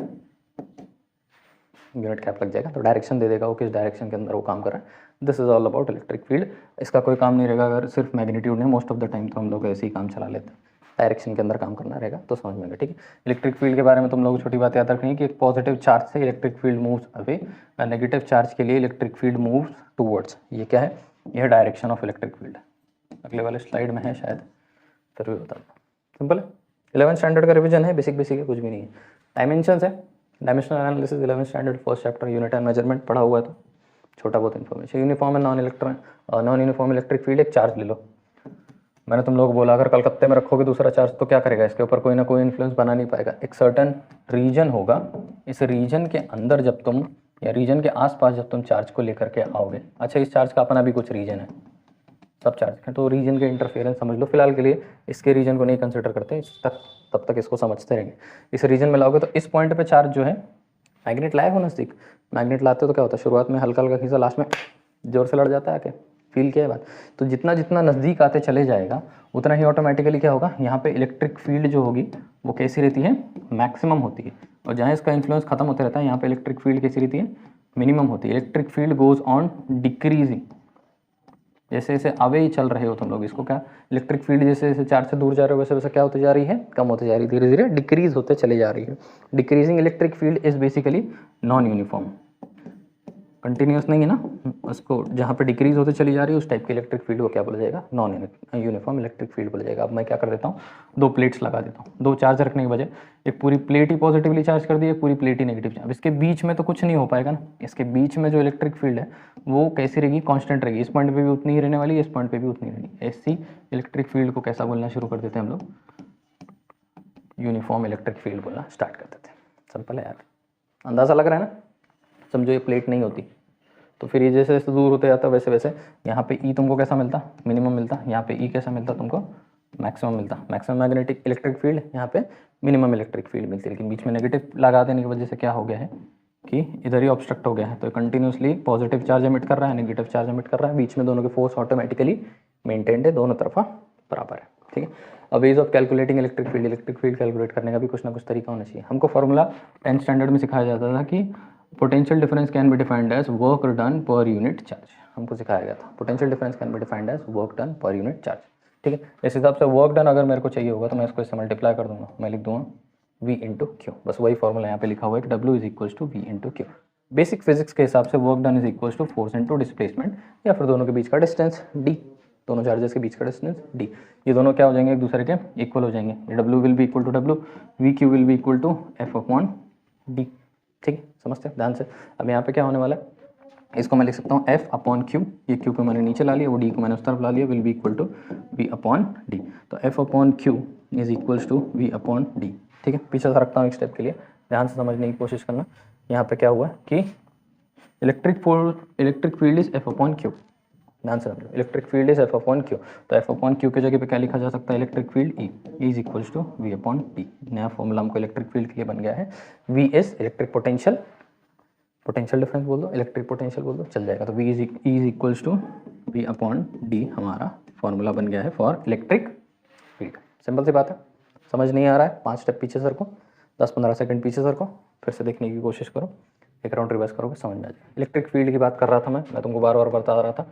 यूनिट कैप लग जाएगा तो डायरेक्शन दे देगा वो किस डायरेक्शन के अंदर वो काम कर रहा है। This is all about electric field. इसका कोई काम नहीं रहेगा अगर सिर्फ मैग्नीट्यूड नहीं, मोस्ट ऑफ द टाइम तो हम लोग ऐसे ही काम चला लेते हैं, डायरेक्शन के अंदर काम करना रहेगा तो समझ में आएगा। ठीक है, इलेक्ट्रिक फील्ड के बारे में तुम लोगों को छोटी बात याद रखनी है कि एक पॉजिटिव चार्ज से electric field moves away, negative charge के लिए इलेक्ट्रिक फील्ड मूव्स टूवर्ड्स। ये क्या है, यह डायरेक्शन ऑफ इलेक्ट्रिक फील्ड। अगले वाले स्लाइड में है शायद, फिर भी बता दो, सिंपल है। 11th स्टैंडर्ड का रिवीजन है, बेसिक है, कुछ भी नहीं है। डायमेंशंस है, dimensional analysis 11th standard first chapter unit and measurement पढ़ा हुआ है तो छोटा बहुत information. Uniform and non uniform electric field, एक चार्ज ले लो। मैंने तुम लोग बोला अगर कलकत्ते में रखोगे दूसरा चार्ज तो क्या करेगा, इसके ऊपर कोई ना कोई इन्फ्लुएंस बना नहीं पाएगा। एक सर्टन रीजन होगा, इस रीजन के अंदर जब तुम या रीजन के आसपास जब तुम चार्ज को लेकर के आओगे, अच्छा इस चार्ज का अपना भी कुछ रीजन है, सब चार्ज हैं तो रीजन के इंटरफेरेंस समझ लो। फिलहाल के लिए इसके रीजन को नहीं कंसिडर करते, तब तक इसको समझते रहेंगे। इस रीजन में लाओगे तो इस पॉइंट पे चार्ज जो है, मैग्नेट लाए हो नजदीक, मैग्नेट लाते हो तो क्या होता है, शुरुआत में हल्का हल्का खींचा, लास्ट में जोर से लड़ जाता है। क्या फील किया है बात, तो जितना जितना नज़दीक आते चले जाएगा उतना ही ऑटोमेटिकली क्या होगा, यहाँ पे इलेक्ट्रिक फील्ड जो होगी वो कैसी रहती है, मैक्सिमम होती है। और जहाँ इसका इन्फ्लुएंस खत्म होते रहता है यहाँ पे इलेक्ट्रिक फील्ड कैसी रहती है, मिनिमम होती है। Electric field goes on decreasing, जैसे जैसे आवे ही चल रहे हो तुम लोग, इसको क्या, इलेक्ट्रिक फील्ड जैसे जैसे चार्ज से दूर जा रहे हो वैसे वैसे क्या होती जा रही है, कम होती जा रही है, धीरे धीरे डिक्रीज होते चली जा रही है। Decreasing electric field is basically non uniform, continuous नहीं है ना, उसको जहाँ पे डिक्रीज होते चली जा रही है उस टाइप की इलेक्ट्रिक फील्ड को क्या बोला जाएगा, नॉन यूनिफॉर्म इलेक्ट्रिक फील्ड बोला जाएगा। अब मैं क्या कर देता हूँ, दो प्लेट्स लगा देता हूँ, दो चार्ज रखने के बजाय एक पूरी प्लेट ही पॉजिटिवली चार्ज कर दी, एक पूरी प्लेट ही नेगेटिव चार्ज। इसके बीच में तो कुछ नहीं हो पाएगा ना, इसके बीच में जो इलेक्ट्रिक फील्ड है वो कैसी रहेगी, कॉन्स्टेंट रहेगी। इस पॉइंट पर भी उतनी ही रहने वाली है, इस पॉइंट पर भी उतनी रहनी। ऐसी इलेक्ट्रिक फील्ड को कैसा बोलना शुरू कर देते हैं हम लोग, यूनिफॉर्म इलेक्ट्रिक फील्ड बोलना स्टार्ट कर देते हैं। सिंपल है यार, अंदाज़ा लग रहा है ना। समझो ये प्लेट नहीं होती तो फिर ये जैसे जैसे दूर होते जाता वैसे वैसे यहाँ पे ई तुमको कैसा मिलता, मिनिमम मिलता, यहाँ पे ई कैसा मिलता तुमको, मैक्सिमम मिलता। मैक्सिमम मैग्नेटिक इलेक्ट्रिक फील्ड, यहाँ पे मिनिमम इलेक्ट्रिक फील्ड मिलती है। लेकिन बीच में नेगेटिव लगा देने की वजह से क्या हो गया है कि इधर ही ऑब्स्ट्रक्ट हो गया है, तो कंटिन्यूसली पॉजिटिव चार्ज एमिट कर रहा है, नेगेटिव चार्ज एमिट कर रहा है, बीच में दोनों के फोर्स ऑटोमेटिकली मेंटेन्ड है, दोनों तरफा बराबर है। ठीक है, अब ways of calculating electric field calculate करने का भी कुछ ना कुछ तरीका होना चाहिए। हमको फॉर्मूला 10th स्टैंडर्ड में सिखाया जाता था कि potential difference can be defined as work done per unit charge, हमको सिखाया गया था। Potential difference can be defined as work done per unit charge. ठीक है, इस हिसाब से वर्क डन अगर मेरे को चाहिए होगा तो मैं इसको इससे मल्टीप्लाई कर दूंगा, मैं लिख दूंगा V इंटू क्यू, बस वही फॉर्मूला यहाँ पे लिखा हुआ है कि W is equals to V into Q. Basic physics के हिसाब से work done is equals to force into displacement, या फिर दोनों के बीच का डिस्टेंस D, दोनों चार्जेस के बीच का डिस्टेंस D। ये दोनों क्या हो जाएंगे, एक दूसरे के इक्वल हो जाएंगे। W will be equal to W, V Q will be equal to F upon D। ठीक है, समझते हैं ध्यान से। अब यहाँ पे क्या होने वाला है, इसको मैं लिख सकता हूँ F अपॉन क्यू, ये क्यू को मैंने नीचे ला लिया, वो D को मैंने उस तरफ ला लिया, will be equal to V upon D। तो F upon Q is equals to V upon D। ठीक है, पीछे से रखता हूँ एक स्टेप के लिए, ध्यान से समझने की कोशिश करना। यहाँ पे क्या हुआ कि electric field is F upon Q, ध्यान से समझो, electric field is F upon Q. तो F अपॉन क्यू के जगह पे क्या लिखा जा सकता है, electric field E is equals to V upon D। नया फॉर्मूला हमको इलेक्ट्रिक फील्ड के लिए बन गया है, V is electric potential, potential difference बोल दो, इलेक्ट्रिक पोटेंशियल बोल दो, चल जाएगा। तो V is equals to V upon D हमारा फॉर्मूला बन गया है फॉर इलेक्ट्रिक फील्ड। सिंपल सी बात है, समझ नहीं आ रहा है 5 स्टेप पीछे सर को, 10-15 सेकंड पीछे सर को, फिर से देखने की कोशिश करो। एक राउंड रिवर्स करोगे समझ में आ जाएगा। इलेक्ट्रिक फील्ड की बात कर रहा था मैं तुमको बार बार बता रहा था।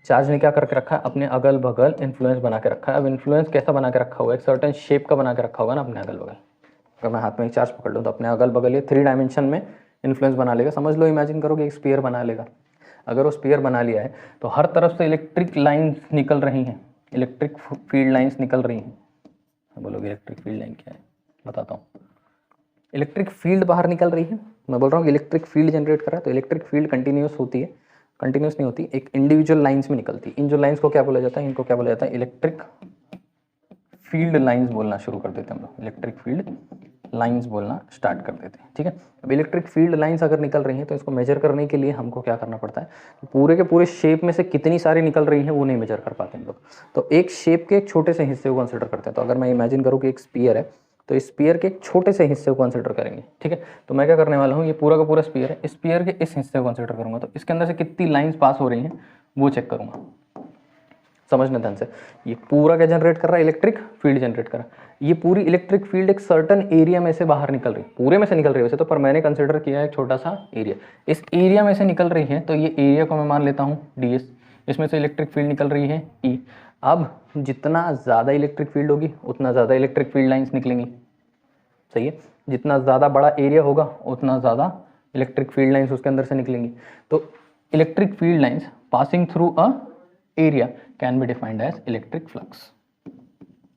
चार्ज ने क्या करके रखा है, अपने अगल बगल इन्फ्लुएंस बना के रखा है। अब इन्फ्लुएंस कैसा बना के रखा होगा, एक सर्टेन शेप का बना के रखा होगा ना अपने अगल बगल। अगर मैं हाथ में एक चार्ज पकड़ लूँ तो अपने अगल बगल ये 3 डायमेंशन में इन्फ्लुएंस बना लेगा। समझ लो, इमेजिन करो कि एक स्फीयर बना लेगा। अगर वो स्फीयर बना लिया है तो हर तरफ से इलेक्ट्रिक लाइन्स निकल रही हैं, इलेक्ट्रिक फील्ड लाइन्स निकल रही हैं। बोलोगे इलेक्ट्रिक फील्ड लाइन क्या है, बताता हूँ। इलेक्ट्रिक फील्ड बाहर निकल रही है, मैं बोल रहा हूँ कि इलेक्ट्रिक फील्ड जनरेट कर रहा है। तो इलेक्ट्रिक फील्ड कंटिन्यूस होती है, कंटिन्यूस नहीं होती, एक इंडिविजुअल लाइंस में निकलती है। इन जो लाइंस को क्या बोला जाता है, इनको क्या बोला जाता है, इलेक्ट्रिक फील्ड लाइंस बोलना शुरू कर देते हैं हम लोग। इलेक्ट्रिक फील्ड लाइंस बोलना स्टार्ट कर देते हैं, ठीक है। अब इलेक्ट्रिक फील्ड लाइंस अगर निकल रही हैं तो इसको मेजर करने के लिए हमको क्या करना पड़ता है, पूरे के पूरे शेप में से कितनी सारी निकल रही हैं वो नहीं मेजर कर पाते हम लोग। तो एक शेप के एक छोटे से हिस्से को कंसिडर करते हैं। तो अगर मैं इमेजिन करूँ कि एक स्फीयर है तो इस स्फीयर के एक छोटे से हिस्से को कंसिडर करेंगे, ठीक है। तो मैं क्या करने वाला हूँ, ये पूरा का पूरा स्फीयर है, स्फीयर के इस हिस्से को कंसिडर करूँगा। तो इसके अंदर से कितनी लाइंस पास हो रही हैं वो चेक करूँगा। समझना ध्यान से, ये पूरा क्या जनरेट कर रहा है, इलेक्ट्रिक फील्ड जनरेट कर रहा है। ये पूरी इलेक्ट्रिक फील्ड एक सर्टन एरिया में से बाहर निकल रही है, पूरे में से निकल रही है वैसे तो, पर मैंने कंसिडर किया है एक छोटा सा एरिया। इस एरिया में से निकल रही है तो ये एरिया को मैं मान लेता हूँ ds। इसमें से इलेक्ट्रिक फील्ड निकल रही है E। अब जितना ज़्यादा इलेक्ट्रिक फील्ड होगी उतना ज़्यादा इलेक्ट्रिक फील्ड लाइन्स निकलेंगी, सही है। जितना ज़्यादा बड़ा एरिया होगा उतना ज़्यादा इलेक्ट्रिक फील्ड लाइन्स उसके अंदर से निकलेंगी। तो electric field lines passing through a area can be defined as electric flux.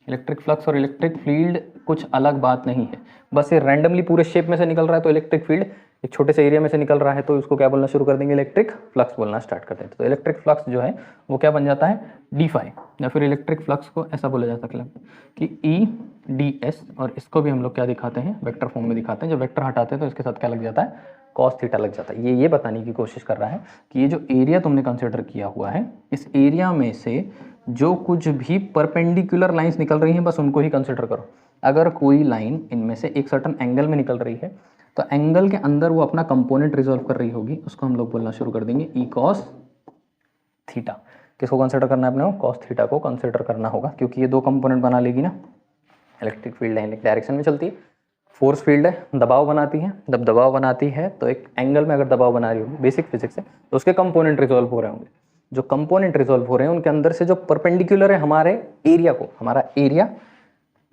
Electric flux और इलेक्ट्रिक फील्ड कुछ अलग बात नहीं है, बस ये रैंडमली पूरे शेप में से निकल रहा है तो इलेक्ट्रिक फील्ड एक छोटे से एरिया में से निकल रहा है तो उसको क्या बोलना शुरू कर देंगे, इलेक्ट्रिक फ्लक्स बोलना स्टार्ट कर देंगे। तो इलेक्ट्रिक फ्लक्स जो है वो क्या बन जाता है, d∅। या फिर इलेक्ट्रिक फ्लक्स को ऐसा बोला जा सकता है कि E/ds, और इसको भी हम लोग क्या दिखाते हैं, वेक्टर फॉर्म में दिखाते हैं। जब वेक्टर हटाते हैं तो इसके साथ क्या लग जाता है, कॉस थीटा लग जाता है। ये बताने की कोशिश कर रहा है कि ये जो एरिया तुमने कंसिडर किया हुआ है, इस एरिया में से जो कुछ भी परपेंडिकुलर लाइंस निकल रही हैं बस उनको ही कंसिडर करो। अगर कोई लाइन इनमें से एक सर्टन एंगल में निकल रही है तो एंगल के अंदर वो अपना कंपोनेंट रिजॉल्व कर रही होगी, उसको हम लोग बोलना शुरू कर देंगे ई कॉस थीटा। किसको कंसिडर करना है अपने को, कॉस थीटा को कंसिडर करना होगा, क्योंकि ये 2 कंपोनेंट बना लेगी ना। इलेक्ट्रिक फील्ड लाइन एक डायरेक्शन में चलती है, फोर्स फील्ड है, दबाव बनाती है। जब दबाव बनाती है तो एक एंगल में अगर दबाव बना रही होगी बेसिक फिजिक्स है तो उसके कंपोनेंट रिजॉल्व हो रहे होंगे। जो कंपोनेंट रिजॉल्व हो रहे हैं उनके अंदर से जो परपेंडिकुलर है हमारे एरिया को, हमारा एरिया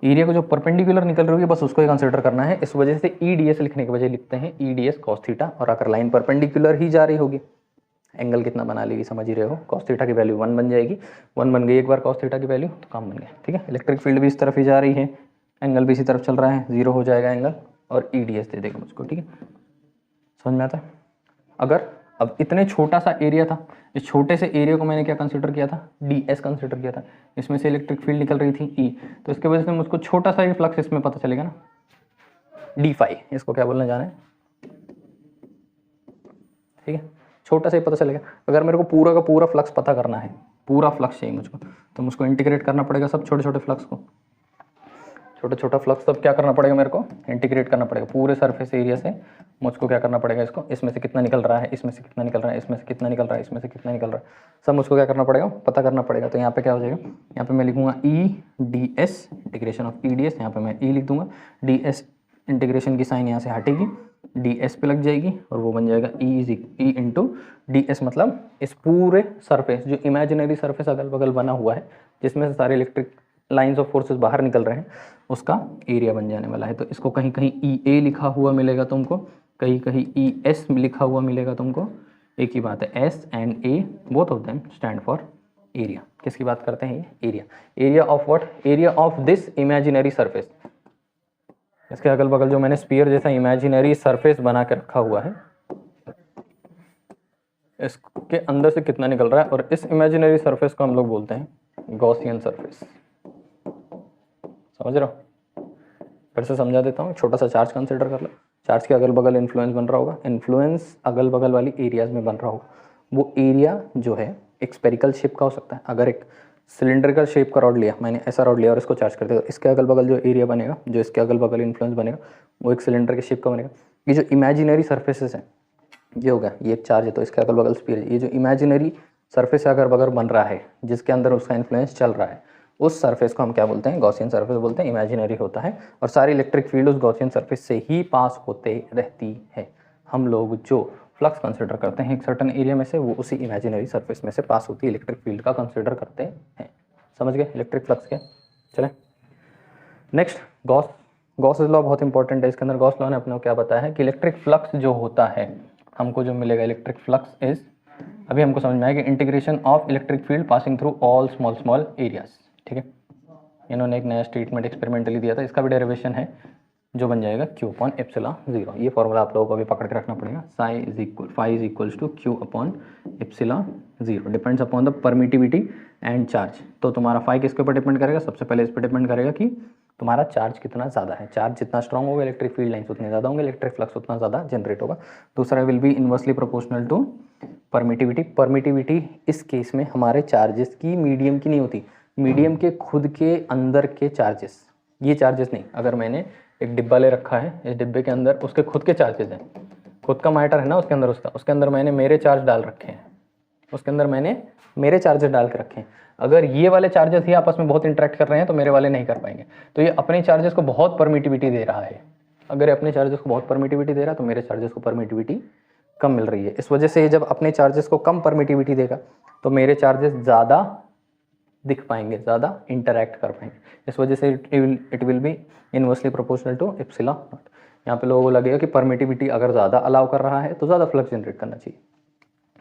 को जो परपेंडिकुलर निकल रही है बस उसको ही कंसिडर करना है। इस वजह से ईडीएस लिखने के बजाय लिखते हैं ईडीएस कॉस थीटा। और अगर लाइन परपेंडिकुलर ही जा रही होगी, एंगल कितना बना लेगी समझ ही रहे हो, कॉस थीटा की वैल्यू 1 बन जाएगी। 1 बन गई एक बार कॉस थीटा की वैल्यू तो काम बन गया, ठीक है। इलेक्ट्रिक फील्ड भी इस तरफ ही जा रही है, एंगल भी इसी तरफ चल रहा है, 0 हो जाएगा एंगल, और ईडीएस दे देगा मुझको, ठीक है। समझ में आता है। अगर अब इतने छोटा सा एरिया था, इस छोटे से एरिया को मैंने क्या कंसिडर किया था, ds कंसिडर किया था। इसमें से इलेक्ट्रिक फील्ड निकल रही थी E, तो इसके वजह से मुझको छोटा सा ही फ्लक्स इसमें पता चलेगा ना, d∅। इसको क्या बोलना जाना है, ठीक है, छोटा सा ही पता चलेगा। अगर मेरे को पूरा का पूरा फ्लक्स पता करना है, पूरा फ्लक्स चाहिए मुझको, तो मुझको इंटीग्रेट करना पड़ेगा सब छोटे छोटे फ्लक्स को। छोटा छोटा फ्लक्स तब क्या करना पड़ेगा, मेरे को इंटीग्रेट करना पड़ेगा पूरे सरफेस एरिया से। मुझको क्या करना पड़ेगा, इसको इसमें से कितना निकल रहा है, इसमें से कितना निकल रहा है, इसमें से कितना निकल रहा है, इसमें से कितना निकल रहा है, सब मुझको क्या करना पड़ेगा, पता करना पड़ेगा। तो यहाँ पे क्या हो जाएगा, यहाँ पे मैं लिखूंगा EDS इंटीग्रेशन ऑफ EDS, यहाँ पे मैं E लिख दूंगा। DS इंटीग्रेशन की साइन यहाँ से हटेगी, DS पे लग जाएगी और वो बन जाएगा E इंटू DS। मतलब इस पूरे सरफेस, जो इमेजिनरी सरफेस अगल बगल बना हुआ है जिसमें से सारे इलेक्ट्रिक लाइंस ऑफ फोर्सेस बाहर निकल रहे हैं, उसका एरिया बन जाने वाला है। तो इसको कहीं कहीं EA लिखा हुआ मिलेगा तुमको, कहीं कहीं ES लिखा हुआ मिलेगा तुमको। एक ही बात है, S and A both of them stand for area. किसकी बात करते हैं, ये area. Area of what, area of this imaginary surface. इसके अगल बगल जो मैंने स्फीयर जैसा इमेजिनरी सरफेस बना के रखा हुआ है, इसके अंदर से कितना निकल रहा है, और इस इमेजिनरी सरफेस को हम लोग बोलते हैं गॉसियन सरफेस। समझ रहे हो, फिर से समझा देता हूँ। छोटा सा चार्ज कंसिडर कर लो, चार्ज के अगल बगल इन्फ्लुएंस बन रहा होगा, इन्फ्लुएंस अगल बगल वाली एरियाज में बन रहा होगा। वो एरिया जो है एक स्पेरिकल शेप का हो सकता है। अगर एक सिलेंड्रिकल शेप का रॉड लिया मैंने, ऐसा रॉड लिया और इसको चार्ज कर दिया, तो इसके अगल बगल जो एरिया बनेगा, जो इसके अगल बगल इन्फ्लुएंस बनेगा, वो एक सिलेंडर के शेप का बनेगा। ये जो इमेजिनरी सर्फेसेस हैं, ये हो गया, ये एक चार्ज है तो इसके अगल बगल स्फीयर है। ये जो इमेजिनरी सरफेस अगर बगल बन रहा है जिसके अंदर उसका इन्फ्लुएंस चल रहा है, उस सरफेस को हम क्या बोलते हैं, गॉसियन सरफेस बोलते हैं, इमेजिनरी होता है और सारी इलेक्ट्रिक फील्ड उस गॉसियन सरफेस से ही पास होते रहती है। हम लोग जो फ्लक्स कंसिडर करते हैं एक सर्टन एरिया में से, वो उसी इमेजिनरी सरफेस में से पास होती इलेक्ट्रिक फील्ड का कंसिडर करते हैं। समझ गए इलेक्ट्रिक फ्लक्स क्या। चलें नेक्स्ट, गॉस लॉ बहुत इंपॉर्टेंट है। इसके अंदर गॉस लॉ ने अपने को क्या बताया है कि इलेक्ट्रिक फ्लक्स जो होता है, हमको जो मिलेगा इलेक्ट्रिक फ्लक्स इज, अभी हमको समझ में आएगा, integration of electric field passing through all small small areas. ठीक है, इन्होंने एक नया स्टेटमेंट एक्सपेरिमेंटली दिया था, इसका भी डेरिवेशन है जो बन जाएगा Q अपॉन एप्सिलॉन 0। ये फॉर्मूला आप लोगों को अभी पकड़ के रखना पड़ेगा। Phi is equals to Q upon epsilon 0, depends upon the permittivity and charge. तो तुम्हारा फाई किसके ऊपर डिपेंड करेगा, सबसे पहले इस पर डिपेंड करेगा कि तुम्हारा चार्ज कितना ज़्यादा है। चार्ज जितना स्ट्रॉन्ग होगा इलेक्ट्रिक फील्ड लाइन्स उतने ज़्यादा होंगे, इलेक्ट्रिक फ्लक्स उतना ज़्यादा जनरेट होगा। दूसरा will be inversely proportional to permittivity. Permittivity इस केस में हमारे चार्जेस की, मीडियम की नहीं होती, मीडियम के खुद के अंदर के चार्जेस, ये चार्जेस नहीं। अगर मैंने एक डिब्बा ले रखा है, इस डिब्बे के अंदर उसके खुद के चार्जेस हैं, खुद का मैटर है ना उसके अंदर, उसके अंदर मैंने मेरे चार्ज डाल रखे हैं, उसके अंदर मैंने मेरे चार्जेस डाल के रखे हैं। अगर ये वाले चार्जेस ही आपस में बहुत इंटरेक्ट कर रहे हैं तो मेरे वाले नहीं कर पाएंगे। तो ये अपने चार्जेस को बहुत परमिटिविटी दे रहा है। अगर अपने चार्जेस को बहुत परमिटिविटी दे रहा है तो मेरे चार्जेस को परमिटिविटी कम मिल रही है। इस वजह से जब अपने चार्जेस को कम परमिटिविटी देगा तो मेरे चार्जेस ज़्यादा दिख पाएंगे, ज़्यादा इंटरैक्ट कर पाएंगे। इस वजह से it will be inversely proportional to epsilon naught. यहाँ पे लोगों को लगेगा कि परमिटिविटी अगर ज़्यादा अलाउ कर रहा है तो ज़्यादा फ्लक्स जनरेट करना चाहिए,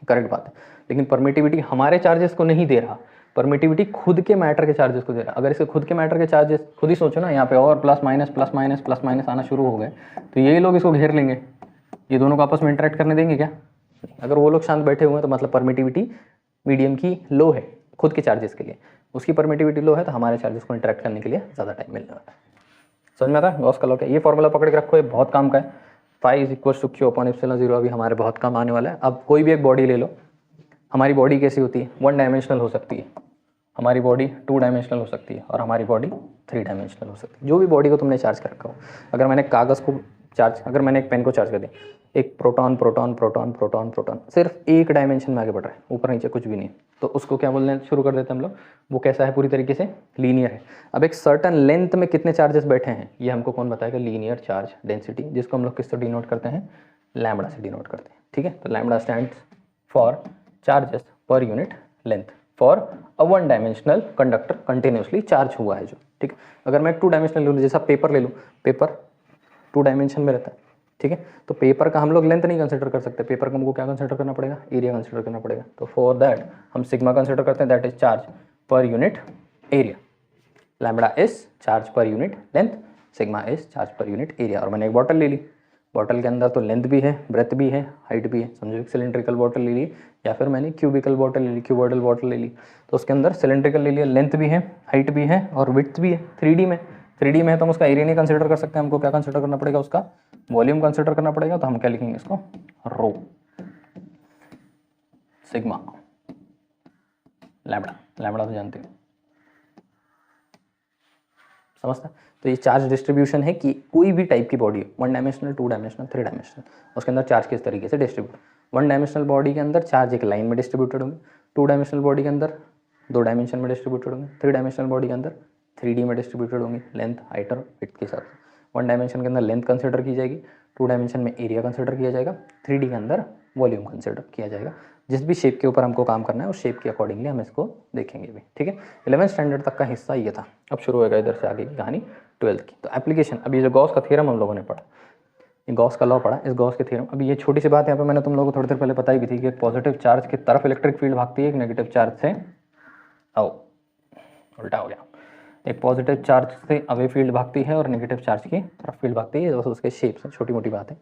करेक्ट बात है। लेकिन परमिटिविटी हमारे चार्जेस को नहीं दे रहा, परमिटिविटी खुद के मैटर के चार्जेस को दे रहा है। अगर इसके खुद के मैटर के चार्जेस, खुद ही सोचो ना, यहाँ पे और प्लस माइनस आना शुरू हो गए तो यही लोग इसको घेर लेंगे, ये दोनों को आपस में इंटरेक्ट करने देंगे क्या? अगर वो लोग शांत बैठे हुए हैं तो मतलब परमिटिविटी मीडियम की लो है खुद के चार्जेस के लिए, उसकी परमिटिविटी लो है तो हमारे चार्जेस को इंटरेक्ट करने के लिए ज़्यादा टाइम मिलने वाला है। समझ में आता है गॉस का लॉ क्या? ये फॉर्मूला पकड़ के रखो, ये बहुत काम का है। Phi is equal to Q upon epsilon 0 अभी हमारे बहुत काम आने वाला है। अब कोई भी एक बॉडी ले लो, हमारी बॉडी कैसी होती है, 1 डायमेंशनल हो सकती है, हमारी बॉडी 2 डायमेंशनल हो सकती है और हमारी बॉडी 3 डायमेंशनल हो सकती है। जो भी बॉडी को तुमने चार्ज कर रखा हो, अगर मैंने कागज़ को चार्ज, अगर मैंने एक पेन को चार्ज कर दिया, एक proton proton proton proton proton सिर्फ एक डायमेंशन में आगे बढ़ रहा है, ऊपर नीचे कुछ भी नहीं, तो उसको क्या बोलने शुरू कर देते हैं हम लोग, वो कैसा है, पूरी तरीके से लीनियर है। अब एक सर्टन लेंथ में कितने चार्जेस बैठे हैं ये हमको कौन बताएगा, लीनियर चार्ज डेंसिटी, जिसको हम लोग किससे डिनोट करते हैं, लैम्बडा से डिनोट करते हैं। ठीक है, तो lambda stands for charges per unit length for a 1 dimensional conductor continuously charge हुआ है जो। ठीक है, अगर मैं 2 डायमेंशनल ले लूँ, जैसा पेपर ले लूँ, पेपर 2 डायमेंशन में रहता है। ठीक है, तो पेपर का हम लोग लेंथ नहीं कंसिडर कर सकते, पेपर का हमको क्या कंसिडर करना पड़ेगा, एरिया कंसिडर करना पड़ेगा। तो फॉर दैट हम सिग्मा कंसिडर करते हैं, that is charge per unit area. Lambda is charge per unit length, sigma is charge per unit area. और मैंने एक बॉटल ले ली, बॉटल के अंदर तो लेंथ भी है, ब्रेथ भी है, हाइट भी है। समझो एक सिलेंड्रिकल बॉटल ले ली या फिर मैंने क्यूबिकल बॉटल ले ली, क्यूबॉइडल बॉटल ले ली, तो उसके अंदर सिलेंड्रिकल ले लिया, लेंथ भी है, हाइट भी है और विड्थ भी है। 3D में, 3D में है तो हम उसका एरिया नहीं कंसिडर कर सकते, हमको क्या कंसिडर करना पड़ेगा, उसका वॉल्यूम कंसिडर करना पड़ेगा। तो हम क्या लिखेंगे इसको, रो सिग्मा लैम्बडा, लैम्बडा तो जानते हो, समझता। तो ये चार्ज डिस्ट्रीब्यूशन है कि कोई भी टाइप की बॉडी, 1 डायमेंशनल, 2 डायमेंशनल, 3 डायमेंशनल, उसके अंदर चार्ज किस तरीके से डिस्ट्रीब्यूट। 1 डायमेंशनल बॉडी के अंदर चार्ज एक लाइन में डिस्ट्रीब्यूटेड होंगे, 2 डायमेंशनल बॉडी के अंदर 2 डायमेंशन में डिस्ट्रीब्यूटेड होंगे, 3 डायमेंशनल बॉडी के अंदर 3D में डिस्ट्रीब्यूटेड होंगे, लेंथ, हाइट और विड्थ के साथ। 1 डायमेंशन के अंदर लेंथ कंसिडर की जाएगी, 2 डायमेंशन में एरिया कंसिडर किया जाएगा, 3D के अंदर वॉल्यूम कंसिडर किया जाएगा। जिस भी शेप के ऊपर हमको काम करना है उस शेप के अकॉर्डिंगली हम इसको देखेंगे भी। ठीक है, 11th स्टैंडर्ड तक का हिस्सा ये था। अब शुरू होगा इधर से आगे की कहानी 12th की। तो एप्लीकेशन, अभी जो गॉस का थ्योरम हम लोगों ने पढ़ा, ये गॉस का लॉ पढ़ा, इस गॉस के थ्योरम। अभी ये छोटी सी बात यहाँ पे मैंने तुम लोगों को थोड़ी देर पहले बताई भी थी कि एक पॉजिटिव चार्ज की तरफ इलेक्ट्रिक फील्ड भागती है, एक नेगेटिव चार्ज से, उल्टा हो गया, एक पॉजिटिव चार्ज से अवे फील्ड भागती है और नेगेटिव चार्ज की तरफ फील्ड भागती है। बस उसके शेप से छोटी मोटी बात है,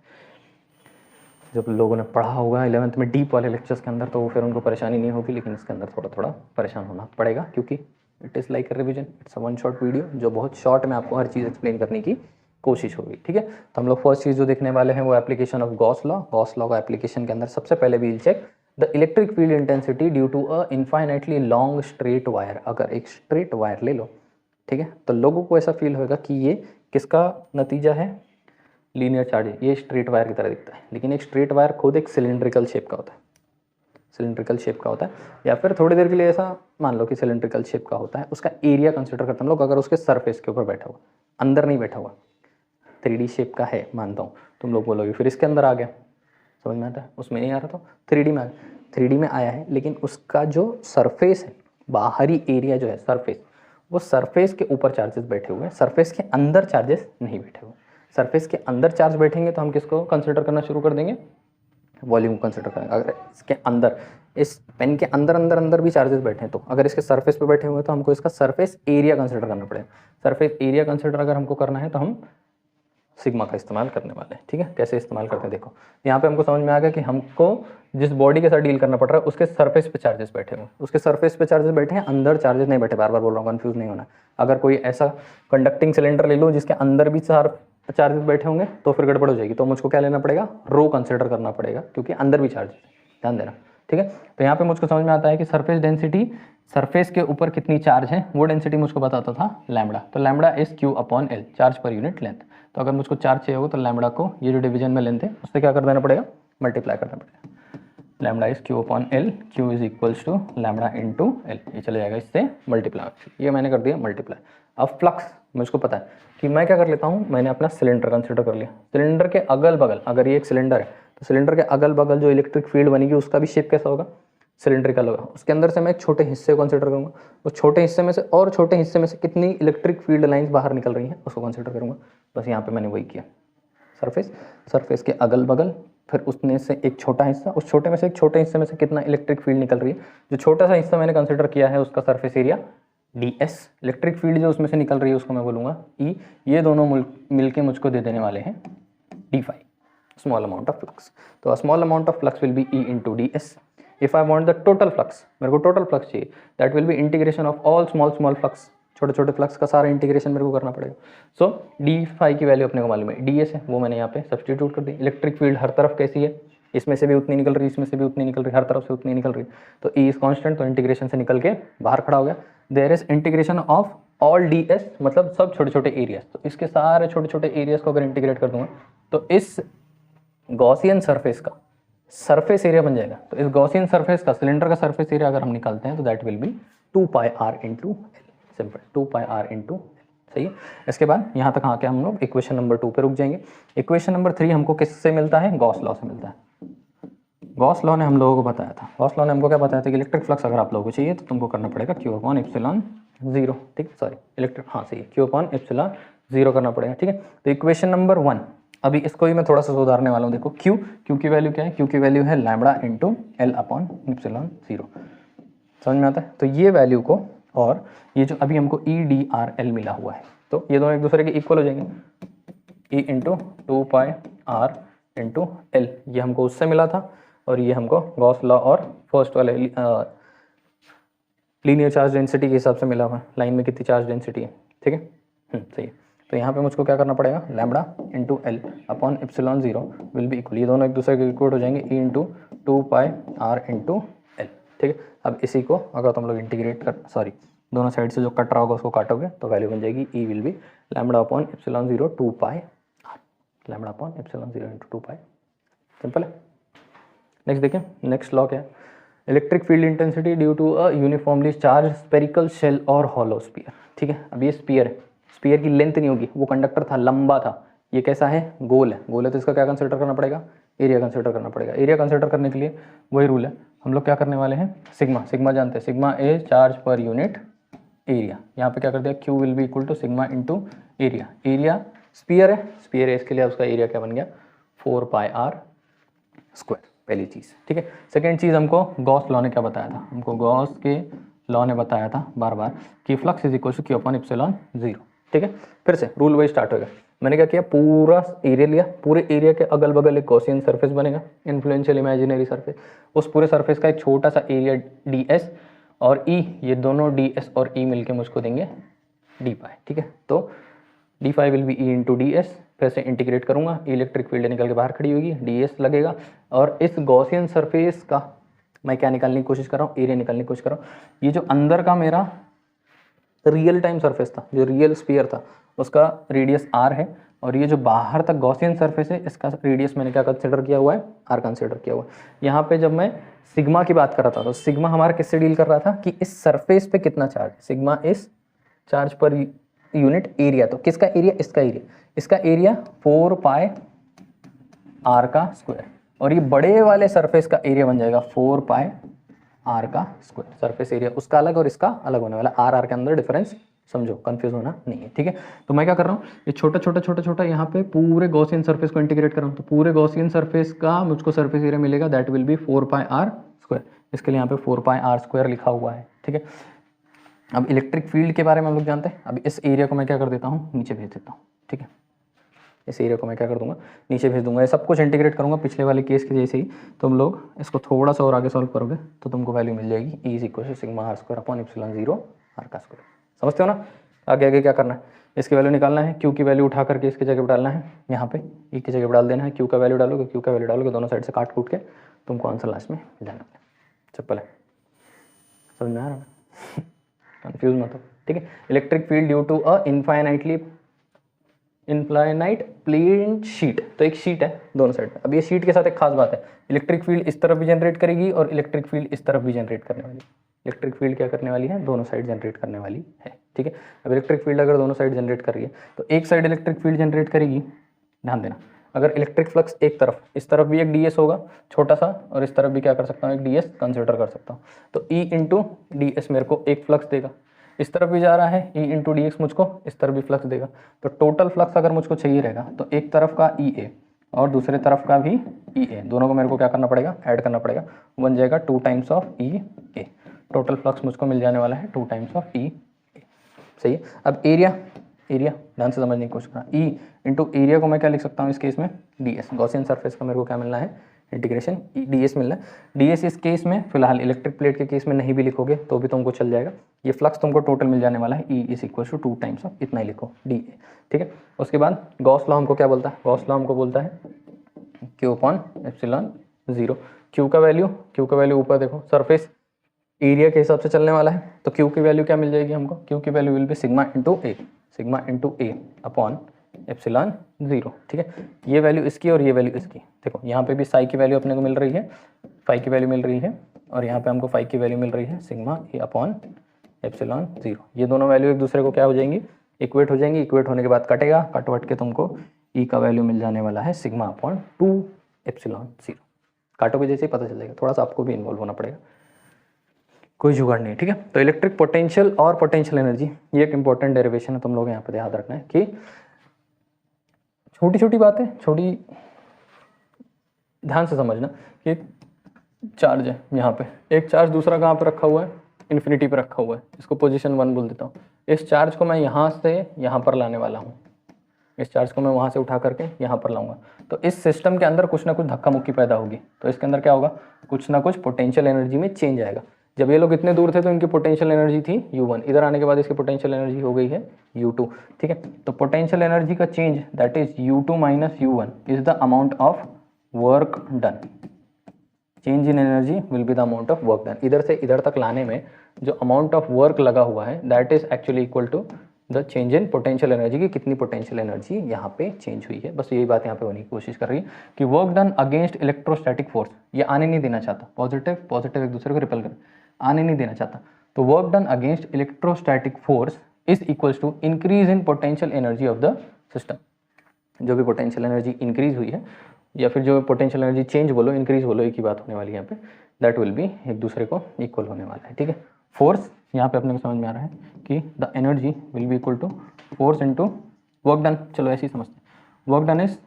जब लोगों ने पढ़ा होगा 11th में डीप वाले लेक्चर्स के अंदर तो फिर उनको परेशानी नहीं होगी, लेकिन इसके अंदर थोड़ा थोड़ा परेशान होना पड़ेगा क्योंकि it is like a revision, it's a 1 short video जो बहुत शॉर्ट में आपको हर चीज़ एक्सप्लेन करने की कोशिश होगी। ठीक है, तो हम लोग फर्स्ट चीज़ जो देखने वाले हैं वो application of Gauss law. Gauss law का एप्लीकेशन के अंदर सबसे पहले we will check the electric field intensity due to a infinitely long straight wire. अगर एक स्ट्रेट वायर ले लो, ठीक है, तो लोगों को ऐसा फील होगा कि ये किसका नतीजा है, लीनियर चार्ज है, ये स्ट्रेट वायर की तरह दिखता है। लेकिन एक स्ट्रेट वायर खुद एक सिलेंड्रिकल शेप का होता है, सिलेंड्रिकल शेप का होता है, या फिर थोड़ी देर के लिए ऐसा मान लो कि सिलेंड्रिकल शेप का होता है, उसका एरिया कंसिडर करते हैं हम लोग अगर उसके सरफेस के ऊपर बैठा हुआ, अंदर नहीं बैठा हुआ। 3D शेप का है मानता हूँ, तुम लोग बोलोगे फिर इसके अंदर आ गया, समझ में आता है? उसमें नहीं आ रहा तो 3D में आ गया, 3D में आया है, लेकिन उसका जो सरफेस है, बाहरी एरिया जो है सरफेस, वो सरफेस के ऊपर चार्जेस बैठे हुए हैं, सरफेस के अंदर चार्जेस नहीं बैठे हुए। सरफेस के अंदर चार्ज बैठेंगे तो हम किसको कंसिडर करना शुरू कर देंगे? वॉल्यूम कंसिडर करेंगे। अगर इसके अंदर, इस पेन के अंदर अंदर अंदर भी चार्जेस बैठे हैं, तो अगर इसके सरफेस पे बैठे हुए हैं तो हमको इसका सरफेस एरिया कंसिडर करना पड़ेगा। सरफेस एरिया कंसिडर अगर हमको करना है तो हम सिग्मा का इस्तेमाल करने वाले हैं। ठीक है, कैसे इस्तेमाल करते हैं देखो, यहाँ पे हमको समझ में आ गया कि हमको जिस बॉडी के साथ डील करना पड़ रहा है उसके सरफेस पे चार्जेस बैठे हुए, उसके सरफेस पे चार्जेस बैठे हैं, अंदर चार्जेस नहीं बैठे। बार बार बोल रहा हूँ, कंफ्यूज नहीं होना। अगर कोई ऐसा कंडक्टिंग सिलेंडर ले लो जिसके अंदर भी चार्जेस बैठे होंगे तो फिर गड़बड़ हो जाएगी, तो मुझको क्या लेना पड़ेगा? रो कंसिडर करना पड़ेगा, क्योंकि अंदर भी चार्जेस, ध्यान देना। ठीक है, तो यहाँ पे मुझको समझ में आता है कि सरफेस डेंसिटी, सरफेस के ऊपर कितनी चार्ज है वो डेंसिटी मुझको बताता था लैम्बडा। तो lambda is Q upon L, charge per unit length. तो अगर मुझको चार्ज चाहिए होगा तो लैम्बडा को, ये जो डिवीजन में लेंथ है उससे क्या कर देना पड़ेगा? मल्टीप्लाई करना पड़ेगा। Lambda is Q upon L, Q is equals to lambda into L, ये चले जाएगा इससे मल्टीप्लाई, ये मैंने कर दिया मल्टीप्लाई। अब फ्लक्स मुझको पता है कि मैं क्या कर लेता हूँ, मैंने अपना सिलेंडर कंसिडर कर लिया। सिलेंडर के अगल बगल, अगर ये एक सिलेंडर है तो सिलेंडर के अगल बगल जो इलेक्ट्रिक फील्ड बनेगी उसका भी शेप कैसा होगा? सिलेंड्रिकल होगा। उसके अंदर से मैं एक छोटे हिस्से को कंसिडर करूंगा, उस छोटे हिस्से में से और छोटे हिस्से में से कितनी इलेक्ट्रिक फील्ड लाइंस बाहर निकल रही हैं उसको कंसिडर करूंगा। बस यहाँ पे मैंने वही किया, सरफेस के अगल बगल, फिर उसमें से एक छोटा हिस्सा, उस छोटे में से एक छोटे हिस्से में से कितना इलेक्ट्रिक फील्ड निकल रही है। जो छोटा सा हिस्सा मैंने कंसिडर किया है उसका surface area ds, electric field जो उसमें से निकल रही है उसको मैं बोलूँगा E। ये दोनों मिलके मुझको दे देने वाले हैं d phi, small amount of flux. तो small amount of flux will be E into D S. If I want the total flux, मेरे को टोटल फ्लक्स चाहिए, that will be integration of all small flux, छोटे छोटे फ्लक्स का सारा इंटीग्रेशन मेरे को करना पड़ेगा। सो डी फाई की वैल्यू अपने को मालूम है, डी एस है, वो मैंने यहाँ पे सब्सटीट्यूट कर दी। इलेक्ट्रिक फील्ड हर तरफ कैसी है, इसमें से भी उतनी निकल रही है, इसमें से भी उतनी निकल रही है, हर तरफ से उतनी निकल रही है, तो ई इज कॉन्स्टेंट, तो इंटीग्रेशन से निकल के बाहर खड़ा हो गया। There is integration of all D S, मतलब सब छोटे छोटे एरियाज, तो इसके सारे छोटे छोटे एरियाज को अगर इंटीग्रेट कर दूंगा तो इस गॉसियन सरफेस का सरफेस एरिया बन जाएगा। तो इस गॉसियन सरफेस का, सिलेंडर का सरफेस एरिया अगर हम निकालते हैं तो that will be 2 pi R into L, simple 2 pi R into L. सही है, इसके बाद यहाँ तक आके हम लोग इक्वेशन नंबर 2 पे रुक जाएंगे। इक्वेशन नंबर 3 हमको किससे मिलता है? गॉस लॉ से मिलता है। गॉस लॉ ने हम लोगों को बताया था, गॉस लॉ ने हमको क्या बताया था कि इलेक्ट्रिक फ्लक्स अगर आप लोगों को चाहिए तो तुमको करना पड़ेगा क्यू अपॉन एप्सिलॉन 0। ठीक, सॉरी इलेक्ट्रिक, हाँ सही है, क्यू अपॉन एप्सिलॉन 0 करना पड़ेगा। ठीक है, तो इक्वेशन नंबर 1, अभी इसको ही मैं थोड़ा सा सुधारने वाला हूँ। देखो क्यू की वैल्यू क्या है? क्यू की वैल्यू है lambda into L upon epsilon 0, समझ में आता है? तो ये वैल्यू को, और ये जो अभी हमको ई डी आर एल मिला हुआ है, तो ये दोनों एक दूसरे के इक्वल हो जाएंगे। E into 2 pi R into L, ये हमको उससे मिला था, और ये हमको गॉस लॉ और फर्स्ट वाले लीनियर चार्ज डेंसिटी के हिसाब से मिला हुआ है, लाइन में कितनी चार्ज डेंसिटी है। ठीक है, सही है। तो यहाँ पे मुझको क्या करना पड़ेगा? Lambda into L upon epsilon 0 will be equal, ये दोनों एक दूसरे के इक्वल हो जाएंगे, E into 2 pi R into L. ठीक है, अब इसी को अगर तुम लोग इंटीग्रेट कर, सॉरी दोनों साइड से जो कट रहा होगा उसको काटोगे तो वैल्यू बन जाएगी E will be lambda upon epsilon 0 2 pi R, lambda upon epsilon 0 into 2 pi, simple है। नेक्स्ट देखें, नेक्स्ट लॉ क्या है? Electric field intensity due to a uniformly charge spherical shell और हॉलो स्फीयर। ठीक है, अब ये स्फीयर है, स्फीयर की लेंथ नहीं होगी, वो कंडक्टर था, लंबा था, ये कैसा है? गोल है। गोल है तो इसका क्या कंसिडर करना पड़ेगा? एरिया कंसिडर करना पड़ेगा। एरिया कंसिडर करने के लिए वही रूल है, हम लोग क्या करने वाले हैं? सिग्मा, सिग्मा जानते हैं, sigma a charge per unit area. यहाँ पे क्या कर दिया? Q will be equal to sigma into area. Area sphere है, स्फीयर है, इसके लिए उसका एरिया क्या बन गया? 4 पाई आर स्क्वायर, पहली चीज़। ठीक है, सेकेंड चीज़ हमको गॉस लॉ ने क्या बताया था? हमको गॉस के लॉ ने बताया था बार बार कि flux is equal to Q upon epsilon 0। ठीक है, फिर से रूल वही स्टार्ट होगा। मैंने क्या किया? पूरा एरिया लिया, पूरे एरिया के अगल बगल एक गॉसियन सरफेस बनेगा, इन्फ्लुएंशियल इमेजिनरी सरफेस, उस पूरे सरफेस का एक छोटा सा एरिया डी एस और ई, ये दोनों डी एस और ई मिलके मुझको देंगे डी पाई। ठीक है, तो D phi will be E into D S, फिर से इंटीग्रेट करूंगा, इलेक्ट्रिक फील्ड निकल के बाहर खड़ी होगी, डी एस लगेगा, और इस गॉसियन सरफेस का मैं क्या निकालने की कोशिश कर रहा हूँ? एरिया निकालने की कोशिश कर रहा हूँ। ये जो अंदर का मेरा रियल टाइम सरफेस था, जो रियल स्फीयर था उसका रेडियस r है, और ये जो बाहर तक गॉसियन सरफेस है इसका रेडियस मैंने क्या कंसिडर किया हुआ है, r कंसिडर किया हुआ है। यहाँ पे जब मैं सिग्मा की बात कर रहा था तो सिग्मा हमारा किससे डील कर रहा था कि इस सरफेस पे कितना चार्ज, सिग्मा इस चार्ज पर यूनिट एरिया। तो किसका एरिया, इसका एरिया, इसका एरिया 4 पाई r का स्क्वायर, और ये बड़े वाले सरफेस का एरिया बन जाएगा 4 पाई r का स्क्वायर। सरफेस एरिया उसका अलग और इसका अलग होने वाला, r के अंदर डिफरेंस समझो, कंफ्यूज होना नहीं है, ठीक है। तो मैं क्या कर रहा हूँ, ये छोटा छोटा छोटा छोटा यहाँ पे पूरे गॉसियन सरफेस को इंटीग्रेट कर रहा हूँ। तो पूरे गॉसियन सरफेस का मुझको सरफेस एरिया मिलेगा, that will B 4 pi r square. इसके लिए यहाँ पे 4 पाई r स्क्वायर लिखा हुआ है, ठीक है। अब इलेक्ट्रिक फील्ड के बारे में हम लोग जानते हैं। अब इस एरिया को मैं क्या कर देता हूँ, नीचे भेज देता हूँ, ठीक है। इस एरिया को मैं क्या कर दूंगा, नीचे भेज दूंगा। ये सब कुछ इंटीग्रेट करूंगा पिछले वाले केस के जैसे ही। तुम लोग इसको थोड़ा सा और आगे सॉल्व करोगे तो तुमको वैल्यू मिल जाएगी, E is equal to sigma r square upon epsilon 0 r का स्क्वायर। समझते हो ना। आगे आगे क्या करना है, इसकी वैल्यू निकालना है, क्यू की वैल्यू उठा करके इसकी जगह पर डालना है, यहाँ पे ई की जगह पर डाल देना है, क्यू का वैल्यू डालोगे, क्यू का वैल्यू डालोगे, दोनों साइड से काट कूट के तुमको आंसर लास्ट में मिल जाना है। सिंपल है, समझ में आ रहा है, कंफ्यूज मत हो, ठीक है। Electric field due to a infinite plane sheet. तो एक शीट है दोनों साइड में। अब ये शीट के साथ एक खास बात है, इलेक्ट्रिक फील्ड इस तरफ भी जनरेट करेगी और इलेक्ट्रिक फील्ड इस तरफ भी जनरेट करने वाली। इलेक्ट्रिक फील्ड क्या करने वाली है, दोनों साइड जनरेट करने वाली है, ठीक है। अब इलेक्ट्रिक फील्ड अगर दोनों साइड जनरेट कर रही है तो एक साइड इलेक्ट्रिक फील्ड जनरेट करेगी, ध्यान देना। अगर इलेक्ट्रिक फ्लक्स एक तरफ, इस तरफ भी एक ds होगा छोटा सा, और इस तरफ भी क्या कर सकता हूँ, एक ds कंसिडर कर सकता हूँ। तो E इंटू ds मेरे को एक फ्लक्स देगा, इस तरफ भी जा रहा है, E इंटू डी एक्स मुझको इस तरफ भी फ्लक्स देगा। तो टोटल फ्लक्स अगर मुझको चाहिए रहेगा तो एक तरफ का EA और दूसरे तरफ का भी EA, दोनों को मेरे को क्या करना पड़ेगा, ऐड करना पड़ेगा, बन जाएगा 2 times of EA। Total flux मुझको मिल जाने वाला है 2 टाइम्स ऑफ EA, सही है। अब एरिया, एरिया ध्यान से समझने की कोशिश करना, E इंटू एरिया को मैं क्या लिख सकता हूँ इस केस में, ds। गॉसियन सरफेस का मेरे को क्या मिलना है, इंटीग्रेशन ds मिलना है। ds इस केस में फिलहाल इलेक्ट्रिक प्लेट के केस में नहीं भी लिखोगे तो भी तुमको चल जाएगा। ये फ्लक्स तुमको टोटल मिल जाने वाला है, E is equal to 2 times of, इतना ही लिखो dA, ठीक है। उसके बाद गॉस लॉ हमको क्या बोलता है, गॉस लॉ हमको बोलता है Q अपॉन एप्सिलॉन 0। Q का वैल्यू ऊपर देखो सरफेस एरिया के हिसाब से चलने वाला है, तो Q की वैल्यू क्या मिल जाएगी हमको, Q की value will B sigma into A upon epsilon 0, ठीक है। ये वैल्यू इसकी और ये वैल्यू इसकी, देखो यहाँ पे भी साई की वैल्यू अपने को मिल रही है, फाई की वैल्यू मिल रही है, और यहाँ पे हमको फाई की वैल्यू मिल रही है सिग्मा A अपॉन एप्सिलॉन 0। ये दोनों वैल्यू एक दूसरे को क्या हो जाएंगी, इक्वेट हो जाएंगी। इक्वेट होने के बाद कटेगा, कटवट के तुमको E का वैल्यू मिल जाने वाला है सिग्मा अपॉन 2 एप्सिलॉन 0। काटोगे जैसे ही पता चल जाएगा, थोड़ा सा आपको भी इन्वॉल्व होना पड़ेगा, कोई जुगाड़ नहीं, ठीक है। तो इलेक्ट्रिक पोटेंशियल और पोटेंशियल एनर्जी, ये एक इंपॉर्टेंट डेरिवेशन है, तुम लोग यहाँ पे याद रखना है कि छोटी छोटी बातें, छोटी ध्यान से समझना कि चार्ज है यहाँ पे, एक चार्ज दूसरा कहाँ पे रखा हुआ है, इन्फिनिटी पे रखा हुआ है, इसको पोजीशन 1 बोल देता हूँ। इस चार्ज को मैं यहाँ से यहाँ पर लाने वाला हूँ, इस चार्ज को मैं वहाँ से उठा करके यहाँ पर लाऊंगा। तो इस सिस्टम के अंदर कुछ ना कुछ धक्का मुक्की पैदा होगी, तो इसके अंदर क्या होगा, कुछ ना कुछ पोटेंशियल एनर्जी में चेंज आएगा। जब ये लोग इतने दूर थे तो इनकी पोटेंशियल एनर्जी थी U1, इधर आने के बाद इसकी पोटेंशियल एनर्जी हो गई है U2, ठीक है। तो पोटेंशियल एनर्जी का change that is U2 minus U1 is the amount of work done. Change in energy will be the amount of work done. इधर से इधर तक लाने में जो अमाउंट ऑफ वर्क लगा हुआ है that is actually equal to the change in potential energy की कितनी पोटेंशियल एनर्जी यहाँ पे चेंज हुई है। बस यही बात यहाँ पे होने की कोशिश कर रही है कि work done against electrostatic force, ये आने नहीं देना चाहता, पॉजिटिव पॉजिटिव एक दूसरे को रिपेल कर आने नहीं देना चाहता। तो work done against electrostatic force is equals to increase in potential energy of the system. जो भी पोटेंशियल एनर्जी इंक्रीज हुई है या फिर जो पोटेंशियल एनर्जी चेंज बोलो इंक्रीज बोलो, एक ही बात होने वाली है यहाँ पे, दैट विल बी एक दूसरे को इक्वल होने वाला है, ठीक है। फोर्स यहाँ पे अपने को समझ में आ रहा है कि the energy will be equal to force into work done. चलो ऐसे ही समझते हैं, work done is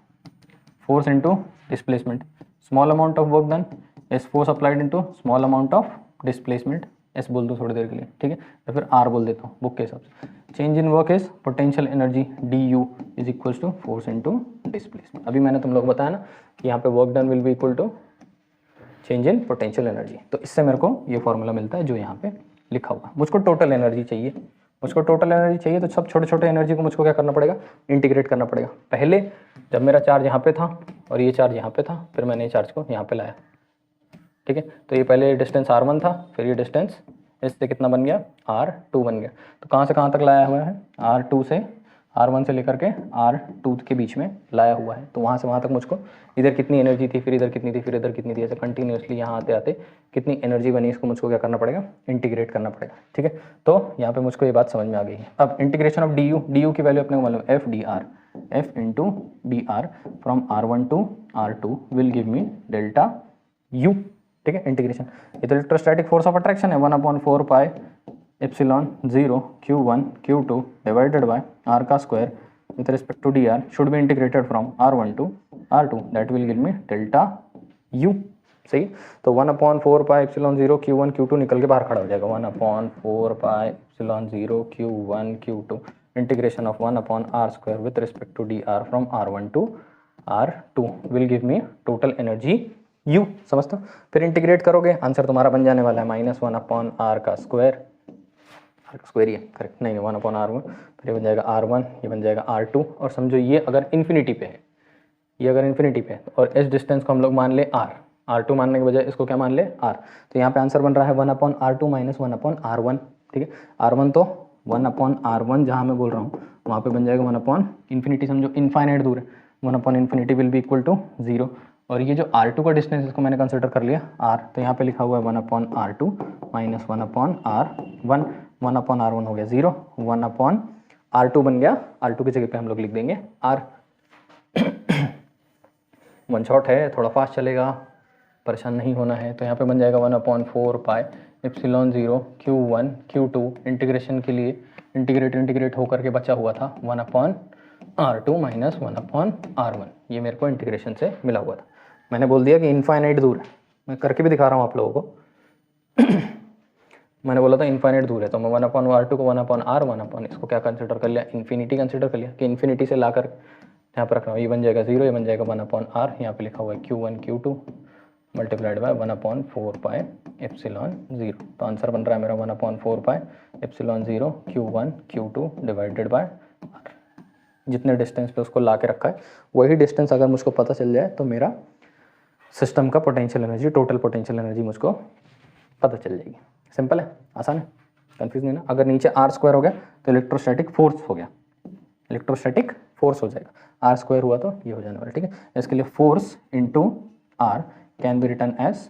force into displacement, small amount of work done is force applied into small amount of displacement, S बोल दो थोड़ी देर के लिए, ठीक है, या फिर आर बोल देता हूँ बुक के हिसाब से। Change in work is potential energy D U is equals to force into displacement. अभी मैंने तुम लोग बताया ना कि यहाँ पे work done will be equal to change in potential energy, तो इससे मेरे को ये फॉर्मूला मिलता है जो यहाँ पे लिखा हुआ। मुझको टोटल एनर्जी चाहिए, मुझको टोटल एनर्जी चाहिए, तो सब छोटे छोटे एनर्जी को मुझको क्या करना पड़ेगा, इंटीग्रेट करना पड़ेगा। पहले जब मेरा चार्ज यहाँ पे था और ये चार्ज यहाँ पे था, फिर मैंने ये चार्ज को यहाँ पे लाया, ठीक है। तो ये पहले डिस्टेंस r1 था, फिर ये डिस्टेंस एस से कितना बन गया, R2 बन गया। तो कहाँ से कहाँ तक लाया हुआ है, R2 से R1 से लेकर के R2 के बीच में लाया हुआ है। तो वहाँ से वहाँ तक मुझको इधर कितनी एनर्जी थी, फिर इधर कितनी थी, फिर इधर कितनी थी, ऐसे कंटिन्यूसली यहाँ आते आते कितनी एनर्जी बनी, इसको मुझको क्या करना पड़ेगा, इंटीग्रेट करना पड़ेगा। ठीक है, तो यहाँ पे मुझको ये बात समझ में आ गई है। अब इंटीग्रेशन ऑफ डी यू की वैल्यू अपने को मालूम है, F into D R from R1 to R2 will give me delta U. ठीक है, इंटीग्रेशन। ये तो इलेक्ट्रोस्टैटिक फोर्स ऑफ अट्रैक्शन है, 1/4 pi epsilon 0 Q1 Q2 divided by R का square with respect to dr should be integrated from R1 to R2 that will give me delta U। सही, तो 1/4 पाई एप्सिलॉन 0 Q1 Q2 निकल के बाहर खड़ा हो जाएगा, 1/4 pi epsilon 0 Q1 Q2 integration of 1/r square with respect to dr from R1 to R2 will give me total energy U। समझते हो? फिर इंटीग्रेट करोगे, आंसर तुम्हारा बन जाने वाला है -1/r का स्क्वायर, स्क्वायर ही है करेक्ट, नहीं 1/r1, फिर ये बन जाएगा R1, ये बन जाएगा R2। और समझो ये अगर इन्फिनिटी पे है, ये अगर इन्फिनिटी पे है और इस डिस्टेंस को हम लोग मान ले R2 मानने के बजाय इसको क्या मान ले R, तो यहाँ पे आंसर बन रहा है 1/r2 माइनस 1/r1। ठीक है, R1 तो 1/r1 जहाँ मैं बोल रहा हूँ वहाँ पे बन जाएगा 1/, समझो इनफाइनाइट दूर है, 1/∞ विल बी इक्वल टू 0। और ये जो R2 का डिस्टेंस इसको मैंने कंसिडर कर लिया R, तो यहाँ पे लिखा हुआ है 1/r2 माइनस 1/r1, 1/r1 हो गया 0, 1/r2 बन गया, R2 की जगह पे हम लोग लिख देंगे R। वन शॉट है, थोड़ा फास्ट चलेगा, परेशान नहीं होना है। तो यहाँ पे बन जाएगा 1/4 pi epsilon 0 Q1 Q2 integration के लिए इंटीग्रेट होकर के बचा हुआ था 1/r2 माइनस 1/r1। ये मेरे को इंटीग्रेशन से मिला हुआ था। मैंने बोल दिया कि इनफाइनाइट दूर है, मैं करके भी दिखा रहा हूँ आप लोगों को। मैंने बोला था इनफाइनाइट दूर है, तो मैं 1/r2 को 1/r1 इसको क्या कंसिडर कर लिया, इन्फिनिटी कंसिडर कर लिया कि इन्फिनिटी से लाकर यहाँ पर रख रहा हूँ, ये बन जाएगा 0, ये बन जाएगा 1/r, यहाँ पे लिखा हुआ है Q1 Q2 multiplied by 1/4 pi epsilon 0। तो आंसर बन रहा है मेरा 1/4 pi epsilon 0 Q1 Q2 divided by R। जितने डिस्टेंस पे उसको ला के रखा है वही डिस्टेंस अगर मुझको पता चल जाए तो मेरा सिस्टम का potential energy, total potential energy मुझको पता चल जाएगी। सिंपल है, आसान है, कंफ्यूज नहीं ना। अगर नीचे R स्क्वायर हो गया तो इलेक्ट्रोस्टैटिक फोर्स हो गया, इलेक्ट्रोस्टैटिक फोर्स हो जाएगा, R स्क्वायर हुआ तो ये हो जाने वाला। ठीक है, इसके लिए force into R can be written as,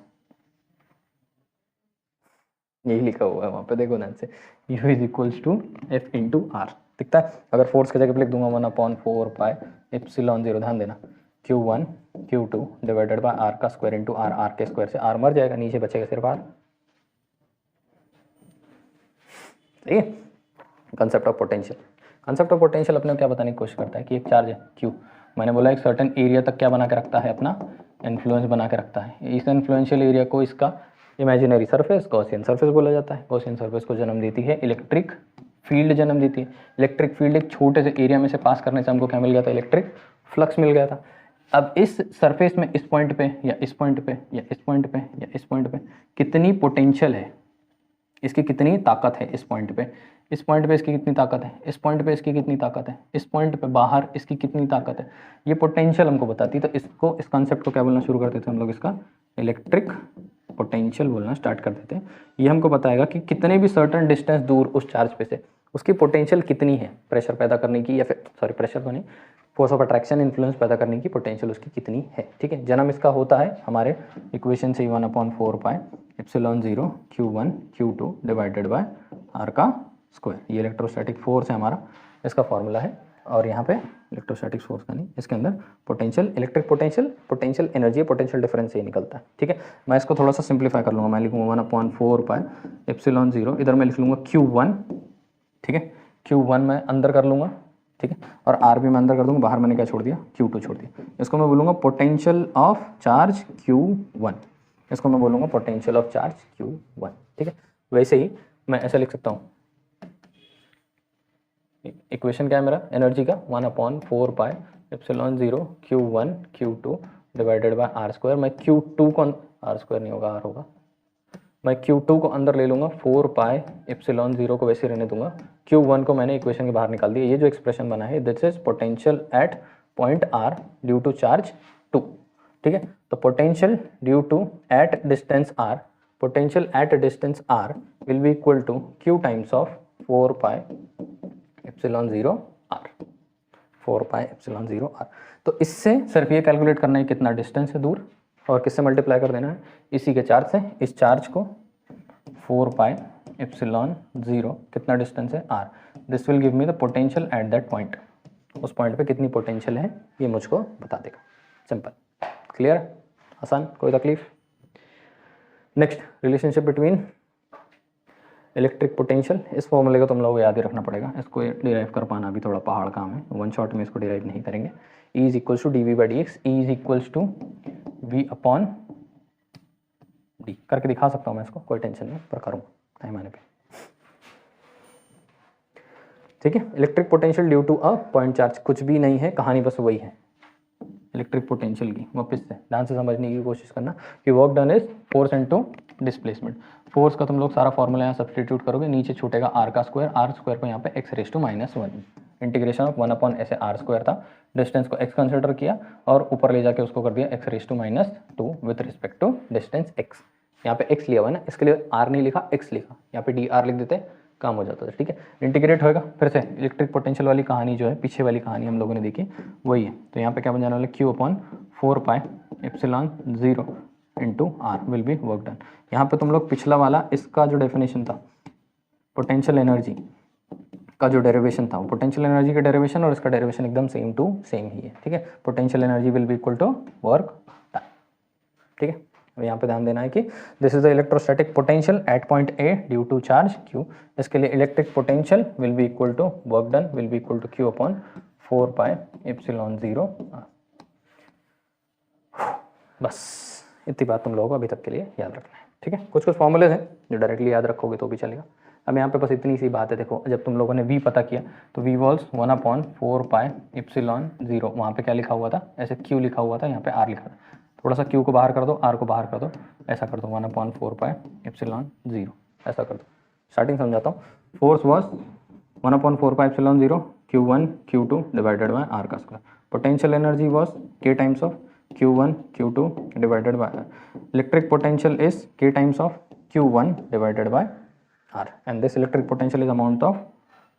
यही लिखा हुआ है वहाँ पे, देखो ध्यान से, U is equals to F into R दिखता है। अगर फोर्स की जगह पे लिख दूंगा 1/4 पाई एप्सिलॉन 0, ध्यान देना, Q1 Q2 divided by R का स्क्वायर इंटू R, R के स्क्वायर से R मर जाएगा, नीचे बचेगा सिर्फ R। ठीक है, concept of potential. Concept of potential अपने को क्या बताने की कोशिश करता है कि एक चार्ज है Q, मैंने बोला एक सर्टेन एरिया तक क्या बना के रखता है, अपना इन्फ्लुएंस बना के रखता है। इस इन्फ्लुएंशियल एरिया को इसका इमेजिनरी सरफेस, गॉसियन सरफेस बोला जाता है। गॉसियन सरफेस को जन्म देती है इलेक्ट्रिक फील्ड, जन्म देती है इलेक्ट्रिक फील्ड। एक छोटे से एरिया में से पास करने से हमको क्या मिल गया था, इलेक्ट्रिक फ्लक्स मिल गया था। अब इस सरफेस में इस पॉइंट पे या इस पॉइंट पे या इस पॉइंट पे या इस पॉइंट पे कितनी पोटेंशियल है, इसकी कितनी ताकत है, इस पॉइंट पे, इस पॉइंट पे इसकी कितनी ताकत है, इस पॉइंट पे इसकी कितनी ताकत है, इस पॉइंट पे बाहर इसकी कितनी ताकत है, ये पोटेंशियल हमको बताती है। तो इसको, इस कॉन्सेप्ट को क्या बोलना शुरू कर देते हैं हम लोग, इसका इलेक्ट्रिक पोटेंशियल बोलना स्टार्ट कर देते हैं। ये हमको बताएगा कि कितने भी सर्टेन डिस्टेंस दूर उस चार्ज पे से उसकी पोटेंशियल कितनी है प्रेशर पैदा करने की, या फिर सॉरी प्रेशर तो नहीं, फोर्स ऑफ अट्रैक्शन इन्फ्लुएंस पैदा करने की पोटेंशियल उसकी कितनी है। ठीक है, जन्म इसका होता है हमारे इक्वेशन से 1/4 pi epsilon 0 Q1 Q2 divided by R का स्क्वायर। ये इलेक्ट्रोस्टैटिक फोर्स है हमारा, इसका फॉर्मूला है। और यहाँ पे इलेक्ट्रोस्टैटिक फोर्स का नहीं, इसके अंदर potential, electric potential, potential energy, potential difference से ही निकलता है। ठीक है, मैं इसको थोड़ा सा सिंप्लीफाई कर लूँगा, मैं लिखूँगा 1/4 पाई एप्सिलॉन 0, इधर मैं लिख लूँगा Q1। ठीक है, Q1 मैं अंदर कर लूँगा, ठीक है, और R भी मैं अंदर कर दूँगा, बाहर मैंने क्या छोड़ दिया, Q2 छोड़ दिया। इसको मैं बोलूँगा पोटेंशियल ऑफ चार्ज Q1, इसको मैं बोलूँगा पोटेंशियल ऑफ चार्ज Q1। ठीक है, वैसे ही मैं ऐसा लिख सकता हूँ, इक्वेशन क्या है मेरा एनर्जी का, 1/4 pi epsilon 0 Q1 Q2 divided by R square. मैं Q2 को, R स्क्वायर नहीं होगा, R होगा, मैं Q2 को अंदर ले लूँगा, 4 पाई एप्सिलॉन 0 को वैसे रहने दूंगा, Q1 को मैंने इक्वेशन के बाहर निकाल दिया। ये जो एक्सप्रेशन बना है this is potential at point R due to charge 2। ठीक है, तो potential due to at distance R potential at a distance r will be equal to q times of 4 pi epsilon 0 r, 4 pi epsilon 0 r। तो इससे सिर्फ ये कैलकुलेट करना है कितना डिस्टेंस है दूर और किससे मल्टीप्लाई कर देना है, इसी के चार्ज से। इस चार्ज को 4 पाई एप्सिलॉन 0 कितना डिस्टेंस है r, this will give me the potential at that point. उस पॉइंट पे कितनी पोटेंशियल है ये मुझको बता देगा। सिंपल, क्लियर, आसान, कोई तकलीफ। Next, relationship between electric potential. इस फॉर्मूले को तुम लोगों को याद ही रखना पड़ेगा, इसको डिराइव कर पाना भी थोड़ा पहाड़ काम है, वन शॉट में इसको डिराइव नहीं करेंगे। E is equals to D V by D X, E is equals to V upon D. करके दिखा सकता हूँ मैं इसको, कोई टेंशन नहीं, पर करूँगा टाइम आने पे। ठीक है, electric potential due to a point charge, कुछ भी नहीं है, कहानी बस वही है इलेक्ट्रिक पोटेंशियल की। वापस से ध्यान से समझने की कोशिश करना कि work done is force into displacement. Force का तुम लोग सारा फॉर्मूला यहाँ सब्सटीट्यूट करोगे, नीचे छूटेगा r का स्क्वायर, r स्क्वायर को यहाँ पे x raise to -1, integration of 1 upon ऐसे r स्क्वायर था, डिस्टेंस को x कंसिडर किया और ऊपर ले जाके उसको कर दिया x raise to -2 with respect to distance x। यहाँ पे x लिया हुआ है ना, इसके लिए r नहीं लिखा, x लिखा, यहाँ पे dr लिख देते, काम हो जाता है। ठीक है, इंटीग्रेट होएगा फिर से। इलेक्ट्रिक पोटेंशियल वाली कहानी जो है, पीछे वाली कहानी हम लोगों ने देखी वही है। तो यहाँ पे क्या बन जाने वाला, q upon 4 pi epsilon 0 into R will be work done. यहाँ पे तुम लोग पिछला वाला इसका जो डेफिनेशन था पोटेंशियल एनर्जी का जो डेरिवेशन था, पोटेंशियल एनर्जी का डेरिवेशन और इसका डेरिवेशन एकदम सेम टू सेम ही है। ठीक है, potential energy will be equal to work done. ठीक है, अब यहाँ पे ध्यान देना है कि this is the electrostatic potential at point A due to charge q। इसके लिए electric potential will be equal to work done will be equal to q upon 4 pi epsilon 0। बस इतनी बात तुम लोगों को अभी तक के लिए याद रखना है। ठीक है, कुछ कुछ फॉर्मूलेज हैं जो डायरेक्टली याद रखोगे तो भी चलेगा। अब यहाँ पे बस इतनी सी बात है, देखो जब तुम लोगों ने v पता किया तो v walls 1 upon 4 pi epsilon 0, वहाँ पे क्या लिखा हुआ था, ऐसे q लिखा हुआ था, यहाँ पे r लिखा था। थोड़ा सा q को बाहर कर दो, r को बाहर कर दो, ऐसा कर दो 1 अपॉन 4 पाई एप्सिलॉन 0, ऐसा कर दो। स्टार्टिंग समझाता हूँ। Force was 1 upon 4 pi epsilon 0 q1 q2 divided by r का square. Potential energy was k times of q1 q2 divided by electric potential is k times of q1 divided by r and this electric potential is amount of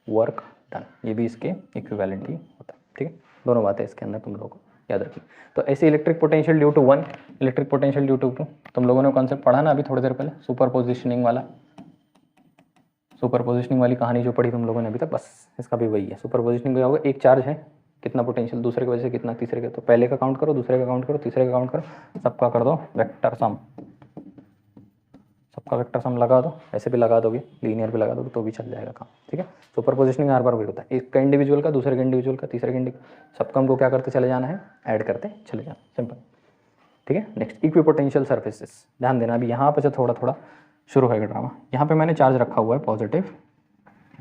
work done. ये भी इसके इक्विवेलेंट ही होता है। ठीक है, दोनों बातें इसके अंदर तुम लोगों को याद रखिए। तो ऐसे electric potential due to 1, electric potential due to 2, तुम लोगों ने कॉन्सेप्ट पढ़ा ना अभी थोड़ी देर पहले, सुपर पोजिशनिंग वाला, सुपर पोजिशनिंग वाली कहानी जो पढ़ी तुम लोगों ने अभी तक, बस इसका भी वही है। सुपर पोजिशनिंग क्या होगा, एक चार्ज है, कितना पोटेंशियल, दूसरे की वजह से कितना, तीसरे के, तो पहले का काउंट करो, दूसरे का काउंट करो, तीसरे का काउंट करो, सबका कर दो वेक्टर सम, सबका वेक्टर सम लगा दो, ऐसे भी लगा दोगे, लीनियर भी लगा दोगे तो भी चल जाएगा काम। ठीक है, सुपर पोजिशनिंग हर बार वही होता है, एक का इंडिविजुअल का, दूसरे का इंडिविजुअल का, तीसरे का इंडिविजुअल, सबका हमको क्या करते चले जाना है, ऐड करते चले जाना, सिंपल। ठीक है, नेक्स्ट इक्विपोटेंशियल सर्फेसेस। ध्यान देना अभी यहाँ पे से थोड़ा थोड़ा शुरू होगा ड्रामा। यहाँ पे मैंने चार्ज रखा हुआ है पॉजिटिव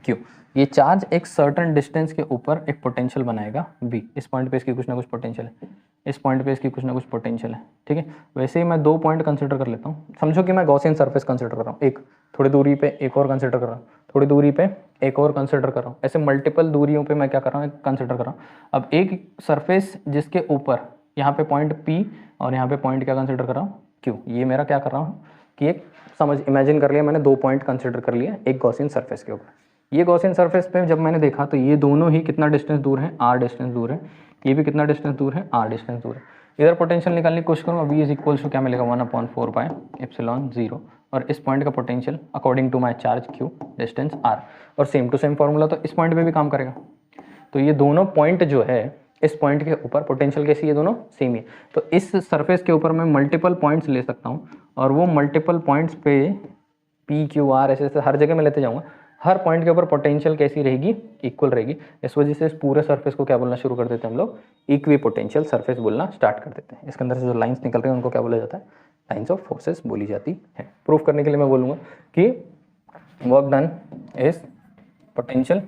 q, ये चार्ज एक सर्टेन डिस्टेंस के ऊपर एक पोटेंशियल बनाएगा v। इस पॉइंट पे इसकी कुछ ना कुछ पोटेंशियल है, इस पॉइंट पे इसकी कुछ ना कुछ पोटेंशियल है। ठीक है, वैसे ही मैं 2 पॉइंट कंसिडर कर लेता हूँ। समझो कि मैं गॉसियन सरफेस कंसिडर कर रहा हूँ, एक थोड़ी दूरी पे एक और कंसिडर कर रहा हूँ, थोड़ी दूरी पे एक और कंसिडर कर रहा हूँ, ऐसे मल्टीपल दूरियों पे मैं क्या कर रहा हूँ, कंसिडर कर रहा हूँ। अब एक सरफेस जिसके ऊपर यहाँ पे पॉइंट P और यहाँ पे पॉइंट क्या कंसिडर कर रहा हूँ, Q। ये मेरा क्या कर रहा हूँ कि एक समझ इमेजिन कर लिया मैंने, 2 पॉइंट कंसिडर कर लिया एक गॉसियन सरफेस के ऊपर। ये गॉसियन सरफेस पे जब मैंने देखा तो ये दोनों ही कितना डिस्टेंस दूर है, r डिस्टेंस दूर है, ये भी कितना डिस्टेंस दूर है, r डिस्टेंस दूर है। इधर पोटेंशियल निकालने की कोशिश करूँ, v इज इक्वल्स टू क्या मिलेगा, 1 अपॉन 4 पाई एप्सिलॉन 0, और इस पॉइंट का potential according to my charge q distance r, और सेम टू सेम फॉर्मूला तो इस पॉइंट पे भी काम करेगा। तो ये दोनों पॉइंट जो है इस पॉइंट के ऊपर पोटेंशियल कैसी, ये दोनों सेम ही है। तो इस सरफेस के ऊपर मैं मल्टीपल पॉइंट्स ले सकता हूँ और वो मल्टीपल पॉइंट्स पे P Q R ऐसे ऐसे हर जगह मैं लेते जाऊँगा, हर पॉइंट के ऊपर पोटेंशियल कैसी रहेगी, इक्वल रहेगी। इस वजह से इस पूरे सरफेस को क्या बोलना शुरू कर देते हैं हम लोग, इक्वी पोटेंशियल सरफेस बोलना स्टार्ट कर देते हैं। इसके अंदर से जो लाइंस निकल रही हैं उनको क्या बोला जाता है, लाइंस ऑफ फोर्सेस बोली जाती है। प्रूफ करने के लिए मैं बोलूँगा कि work done is potential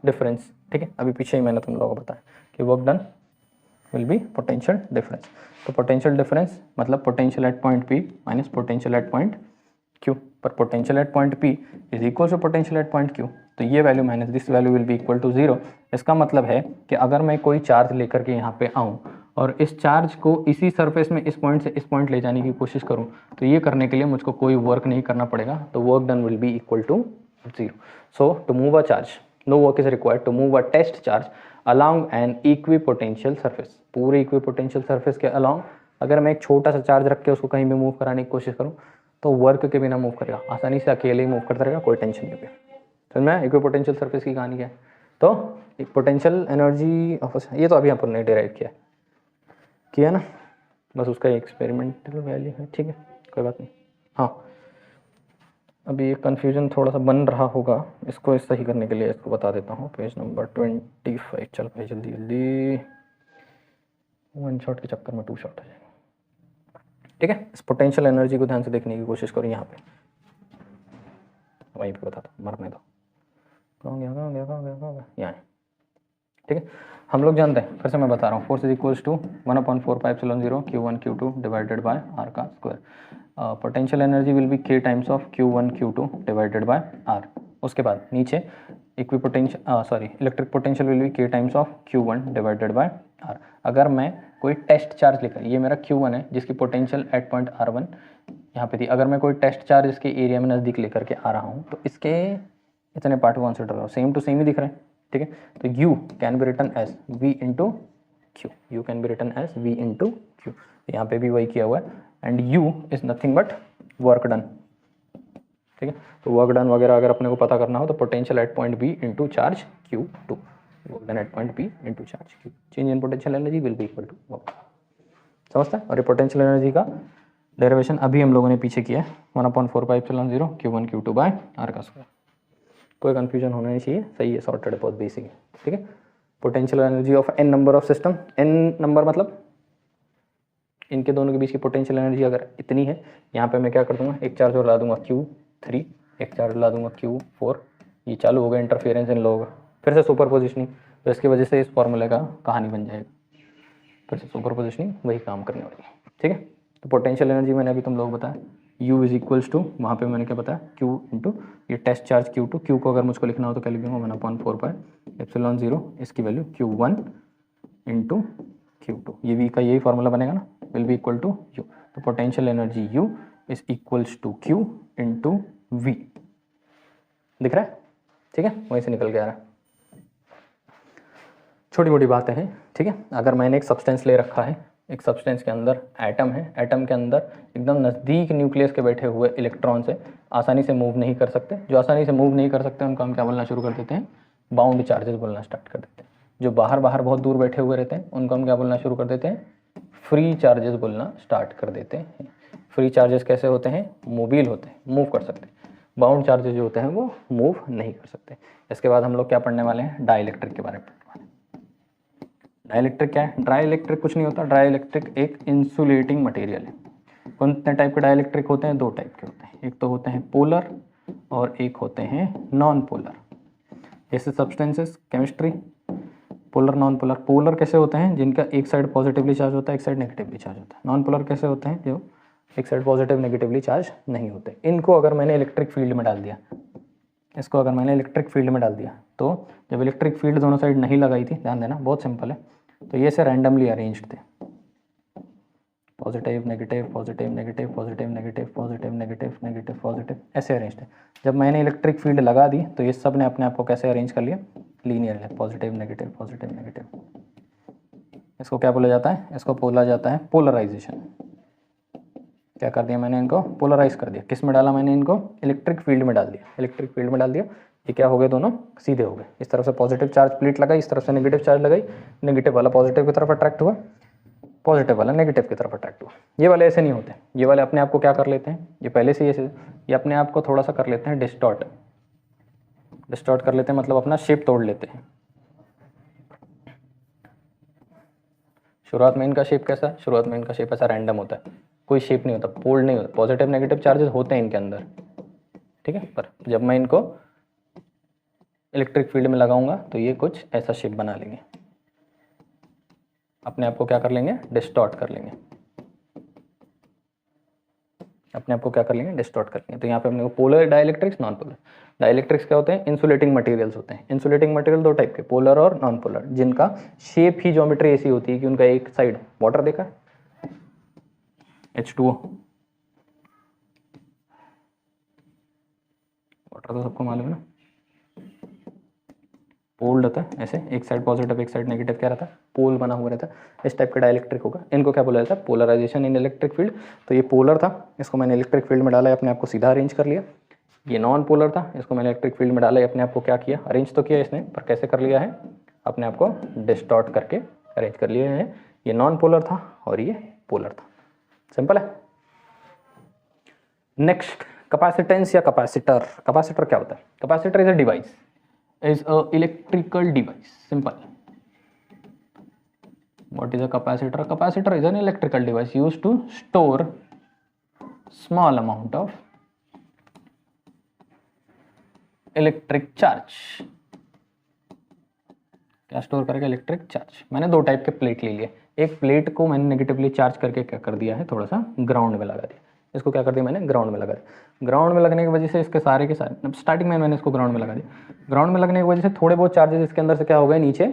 difference. ठीक है, अभी पीछे ही मैंने तुम लोगों को बताया कि work done will be potential difference. तो पोटेंशियल डिफरेंस मतलब potential at point P minus potential at point Q, पर potential at point P is equal to potential at point Q। तो ये value minus this value will be equal to 0। इसका मतलब है कि अगर मैं कोई चार्ज लेकर के यहाँ पे आऊँ और इस चार्ज को इसी सरफेस में इस पॉइंट से इस पॉइंट ले जाने की कोशिश करूं, तो ये करने के लिए मुझको कोई वर्क नहीं करना पड़ेगा, तो work done will be equal to 0. So to move a charge no work is required to move a test charge along an equipotential surface. पूरे इक्विपोटेंशियल सरफेस के अलॉन्ग अगर मैं एक छोटा सा चार्ज रख के उसको कहीं भी मूव कराने की कोशिश करूँ तो वर्क के बिना मूव करेगा, आसानी से अकेले ही मूव करता रहेगा, कोई टेंशन नहीं होगी. समझ में इक्विपोटेंशियल सरफेस की कहानी है. तो पोटेंशियल एनर्जी ये तो अभी अपन ने डिराइव किया ना, बस उसका एक्सपेरिमेंटल वैल्यू है. ठीक है, कोई बात नहीं. हाँ, अभी ये कन्फ्यूजन थोड़ा सा बन रहा होगा, इसको सही करने के लिए इसको बता देता हूँ. Page number 25. चल भाई जल्दी जल्दी, 1 शॉट के चक्कर में 2 शॉट हो जाएगा. ठीक है, इस पोटेंशियल एनर्जी को ध्यान से देखने की कोशिश करो. यहाँ पे वहीं पे बता दो, मरने दो. कहाँ गया यहाँ. ठीक है, हम लोग जानते हैं, फिर से मैं बता रहा हूँ, force is equals to 1/4πε0 Q1 Q2 divided by R का square. Potential energy will be K times of Q1 Q2 divided by R. उसके बाद नीचे electric potential will be K times of Q1 divided by R. अगर मैं कोई टेस्ट चार्ज लेकर, ये मेरा Q1 है जिसकी पोटेंशियल एट पॉइंट R1 यहाँ पे थी, अगर मैं कोई टेस्ट चार्ज इसके एरिया में नज़दीक लेकर के आ रहा हूँ तो इसके इतने पार्ट कंसिडर करो, सेम टू सेम ही दिख रहे हैं. ठीक है, तो U can be written as V into Q. U can be written as V into Q. यहाँ पे भी वही किया हुआ है. And U is nothing but work done. ठीक है, तो वर्क डन वगैरह अगर अपने को पता करना हो तो potential at point B into charge Q2. Work done at point B into charge Q. Change in potential energy will be equal to work. समझता है. और ये पोटेंशियल एनर्जी का डेरिवेशन अभी हम लोगों ने पीछे किया है, 1/4πε0 Q1 Q2 बाय R का स्क्वायर. कोई कंफ्यूजन होना नहीं चाहिए, सही है, सॉर्टेड बहुत बेसिक है. ठीक है, potential energy of n number of system. n number मतलब इनके दोनों के बीच की पोटेंशियल एनर्जी अगर इतनी है, यहाँ पे मैं क्या कर दूंगा, एक चार्ज और ला दूंगा Q3, एक चार्ज ला दूंगा Q4. ये चालू हो गया इंटरफेरेंस इन लोगों का, फिर से सुपर पोजिशनिंग, तो इसकी वजह से इस फॉर्मूले का कहानी बन जाएगा. फिर से सुपर पोजिशनिंग वही काम करने वाली है. ठीक है, तो पोटेंशियल एनर्जी मैंने अभी तुम लोग बताया, U इज इक्वल्स टू, वहाँ पे मैंने क्या बताया, Q इंटू ये टेस्ट चार्ज Q2. Q को अगर मुझको लिखना हो तो क्या लिखूंगा, 1/4πε0, इसकी वैल्यू Q1 इंटू Q2. ये V का यही फॉर्मूला बनेगा ना, will be equal to U. तो potential energy U is equals to Q into V. दिख रहा है. ठीक है, वहीं से निकल के आ रहा है. छोटी मोटी बातें हैं. ठीक है, अगर मैंने एक सब्सटेंस ले रखा है, एक सब्सटेंस के अंदर एटम है, एटम के अंदर एकदम नज़दीक न्यूक्लियस के बैठे हुए इलेक्ट्रॉन से आसानी से मूव नहीं कर सकते. जो आसानी से मूव नहीं कर सकते उनको हम क्या बोलना शुरू कर देते हैं, बाउंड चार्जेस बोलना स्टार्ट कर देते हैं. जो बाहर बहुत दूर बैठे हुए रहते हैं उनको हम क्या बोलना शुरू कर देते हैं, फ्री चार्जेस बोलना स्टार्ट कर देते हैं. फ्री चार्जेस कैसे होते हैं, मोबाइल होते हैं, मूव कर सकते हैं. बाउंड चार्जेस जो होते हैं वो मूव नहीं कर सकते. इसके बाद हम लोग क्या पढ़ने वाले हैं, डाइलेक्ट्रिक के बारे में. डाइलेक्ट्रिक क्या है, डाइलेक्ट्रिक कुछ नहीं होता. डाइलेक्ट्रिक एक इंसुलेटिंग मटेरियल है. कौन से टाइप के डाइलेक्ट्रिक होते हैं, 2 टाइप के होते हैं. एक तो होते हैं पोलर और एक होते हैं नॉन पोलर. जैसे substances, chemistry, polar non polar. Polar कैसे होते हैं, जिनका एक साइड पॉजिटिवली चार्ज होता है, एक साइड नेगेटिवली चार्ज होता है. नॉन पोलर कैसे होते हैं, जो एक साइड पॉजिटिव नेगेटिवली चार्ज नहीं होते. इनको अगर मैंने इलेक्ट्रिक फील्ड में डाल दिया, इसको अगर मैंने इलेक्ट्रिक फील्ड में डाल दिया, तो जब इलेक्ट्रिक फील्ड दोनों साइड नहीं लगाई थी, ध्यान देना बहुत सिंपल है, तो ये से रैंडमली अरेंज्ड थे, positive negative positive negative positive negative positive negative negative positive, ऐसे अरेंज थे. जब मैंने इलेक्ट्रिक फील्ड लगा दी तो ये सब ने अपने आप को कैसे अरेंज कर लिया, लीनियर है, पॉजिटिव नेगेटिव पॉजिटिव नेगेटिव. इसको क्या बोला जाता है, इसको बोला जाता है पोलराइजेशन. क्या कर दिया मैंने, इनको पोलराइज कर दिया. किस में डाला मैंने, इनको इलेक्ट्रिक फील्ड में डाल दिया. इलेक्ट्रिक फील्ड में डाल दिया, ये क्या हो गए, दोनों सीधे हो गए. इस तरफ से पॉजिटिव चार्ज प्लेट लगाई, इस तरफ से नेगेटिव चार्ज लगाई, नेगेटिव वाला पॉजिटिव की तरफ अट्रैक्ट हुआ, पॉजिटिव वाला नेगेटिव की तरफ अट्रैक्ट हुआ. ये वाले ऐसे नहीं होते. ये वाले अपने आप को क्या कर लेते हैं, ये पहले से ये अपने आप को थोड़ा सा कर लेते हैं डिस्टॉर्ट. डिस्टॉर्ट कर लेते हैं मतलब अपना शेप तोड़ लेते हैं. शुरुआत में इनका शेप कैसा, शुरुआत में इनका शेप ऐसा रैंडम होता है, कोई शेप नहीं होता, पोल्ड नहीं होता. पॉजिटिव नेगेटिव चार्जेस होते हैं इनके अंदर. ठीक है, पर जब मैं इनको इलेक्ट्रिक फील्ड में लगाऊंगा तो ये कुछ ऐसा शेप बना लेंगे, अपने आप को क्या कर लेंगे, डिस्टॉर्ट कर लेंगे. अपने आप को क्या कर लेंगे, डिस्टॉर्ट कर लेंगे। तो यहाँ पे अपने को polar dielectrics, non polar. Dielectrics क्या होते हैं, इंसुलेटिंग मटेरियल्स होते हैं। इंसुलेटिंग मटेरियल दो टाइप के, पोलर और नॉन पोलर, जिनका शेप ही ज्योमेट्री ऐसी होती है कि उनका एक साइड, वाटर देखा H2O, वाटर तो सबको मालूम है ना, पोल रहता है ऐसे, एक साइड पॉजिटिव एक साइड नेगेटिव, क्या रहता है, पोल बना हुआ रहता है। इस टाइप का डाइलेक्ट्रिक होगा। इनको क्या बोला जाता है, पोलराइजेशन इन इलेक्ट्रिक फील्ड। तो ये पोलर था, इसको मैंने इलेक्ट्रिक फील्ड में डाला है, अपने आप को सीधा अरेंज कर लिया। ये नॉन पोलर था, इसको मैंने इलेक्ट्रिक फील्ड में डाला है, अपने आप को क्या किया, अरेंज तो किया इसने, पर कैसे कर लिया है, अपने आप को डिस्टॉर्ट करके अरेंज कर लिए हैं। ये नॉन पोलर था और ये पोलर था। सिंपल है। नेक्स्ट, कैपेसिटेंस या कैपेसिटर। कैपेसिटर क्या होता है, capacitor is a device, is a electrical device. Simple. What is a capacitor? A capacitor is an electrical device used to store small amount of electric charge. क्या स्टोर करेगा, इलेक्ट्रिक चार्ज। मैंने दो टाइप के प्लेट ले लिए, एक प्लेट को मैंने नेगेटिवली चार्ज करके क्या कर दिया है, थोड़ा सा ग्राउंड में लगा दिया। इसको क्या कर दिया मैंने, ग्राउंड में लगा दिया। ग्राउंड में लगने की वजह से इसके सारे के सारे, स्टार्टिंग में मैंने इसको ग्राउंड में लगा दिया। ग्राउंड में लगने की वजह से थोड़े बहुत चार्जेस इसके अंदर से क्या हो गए, नीचे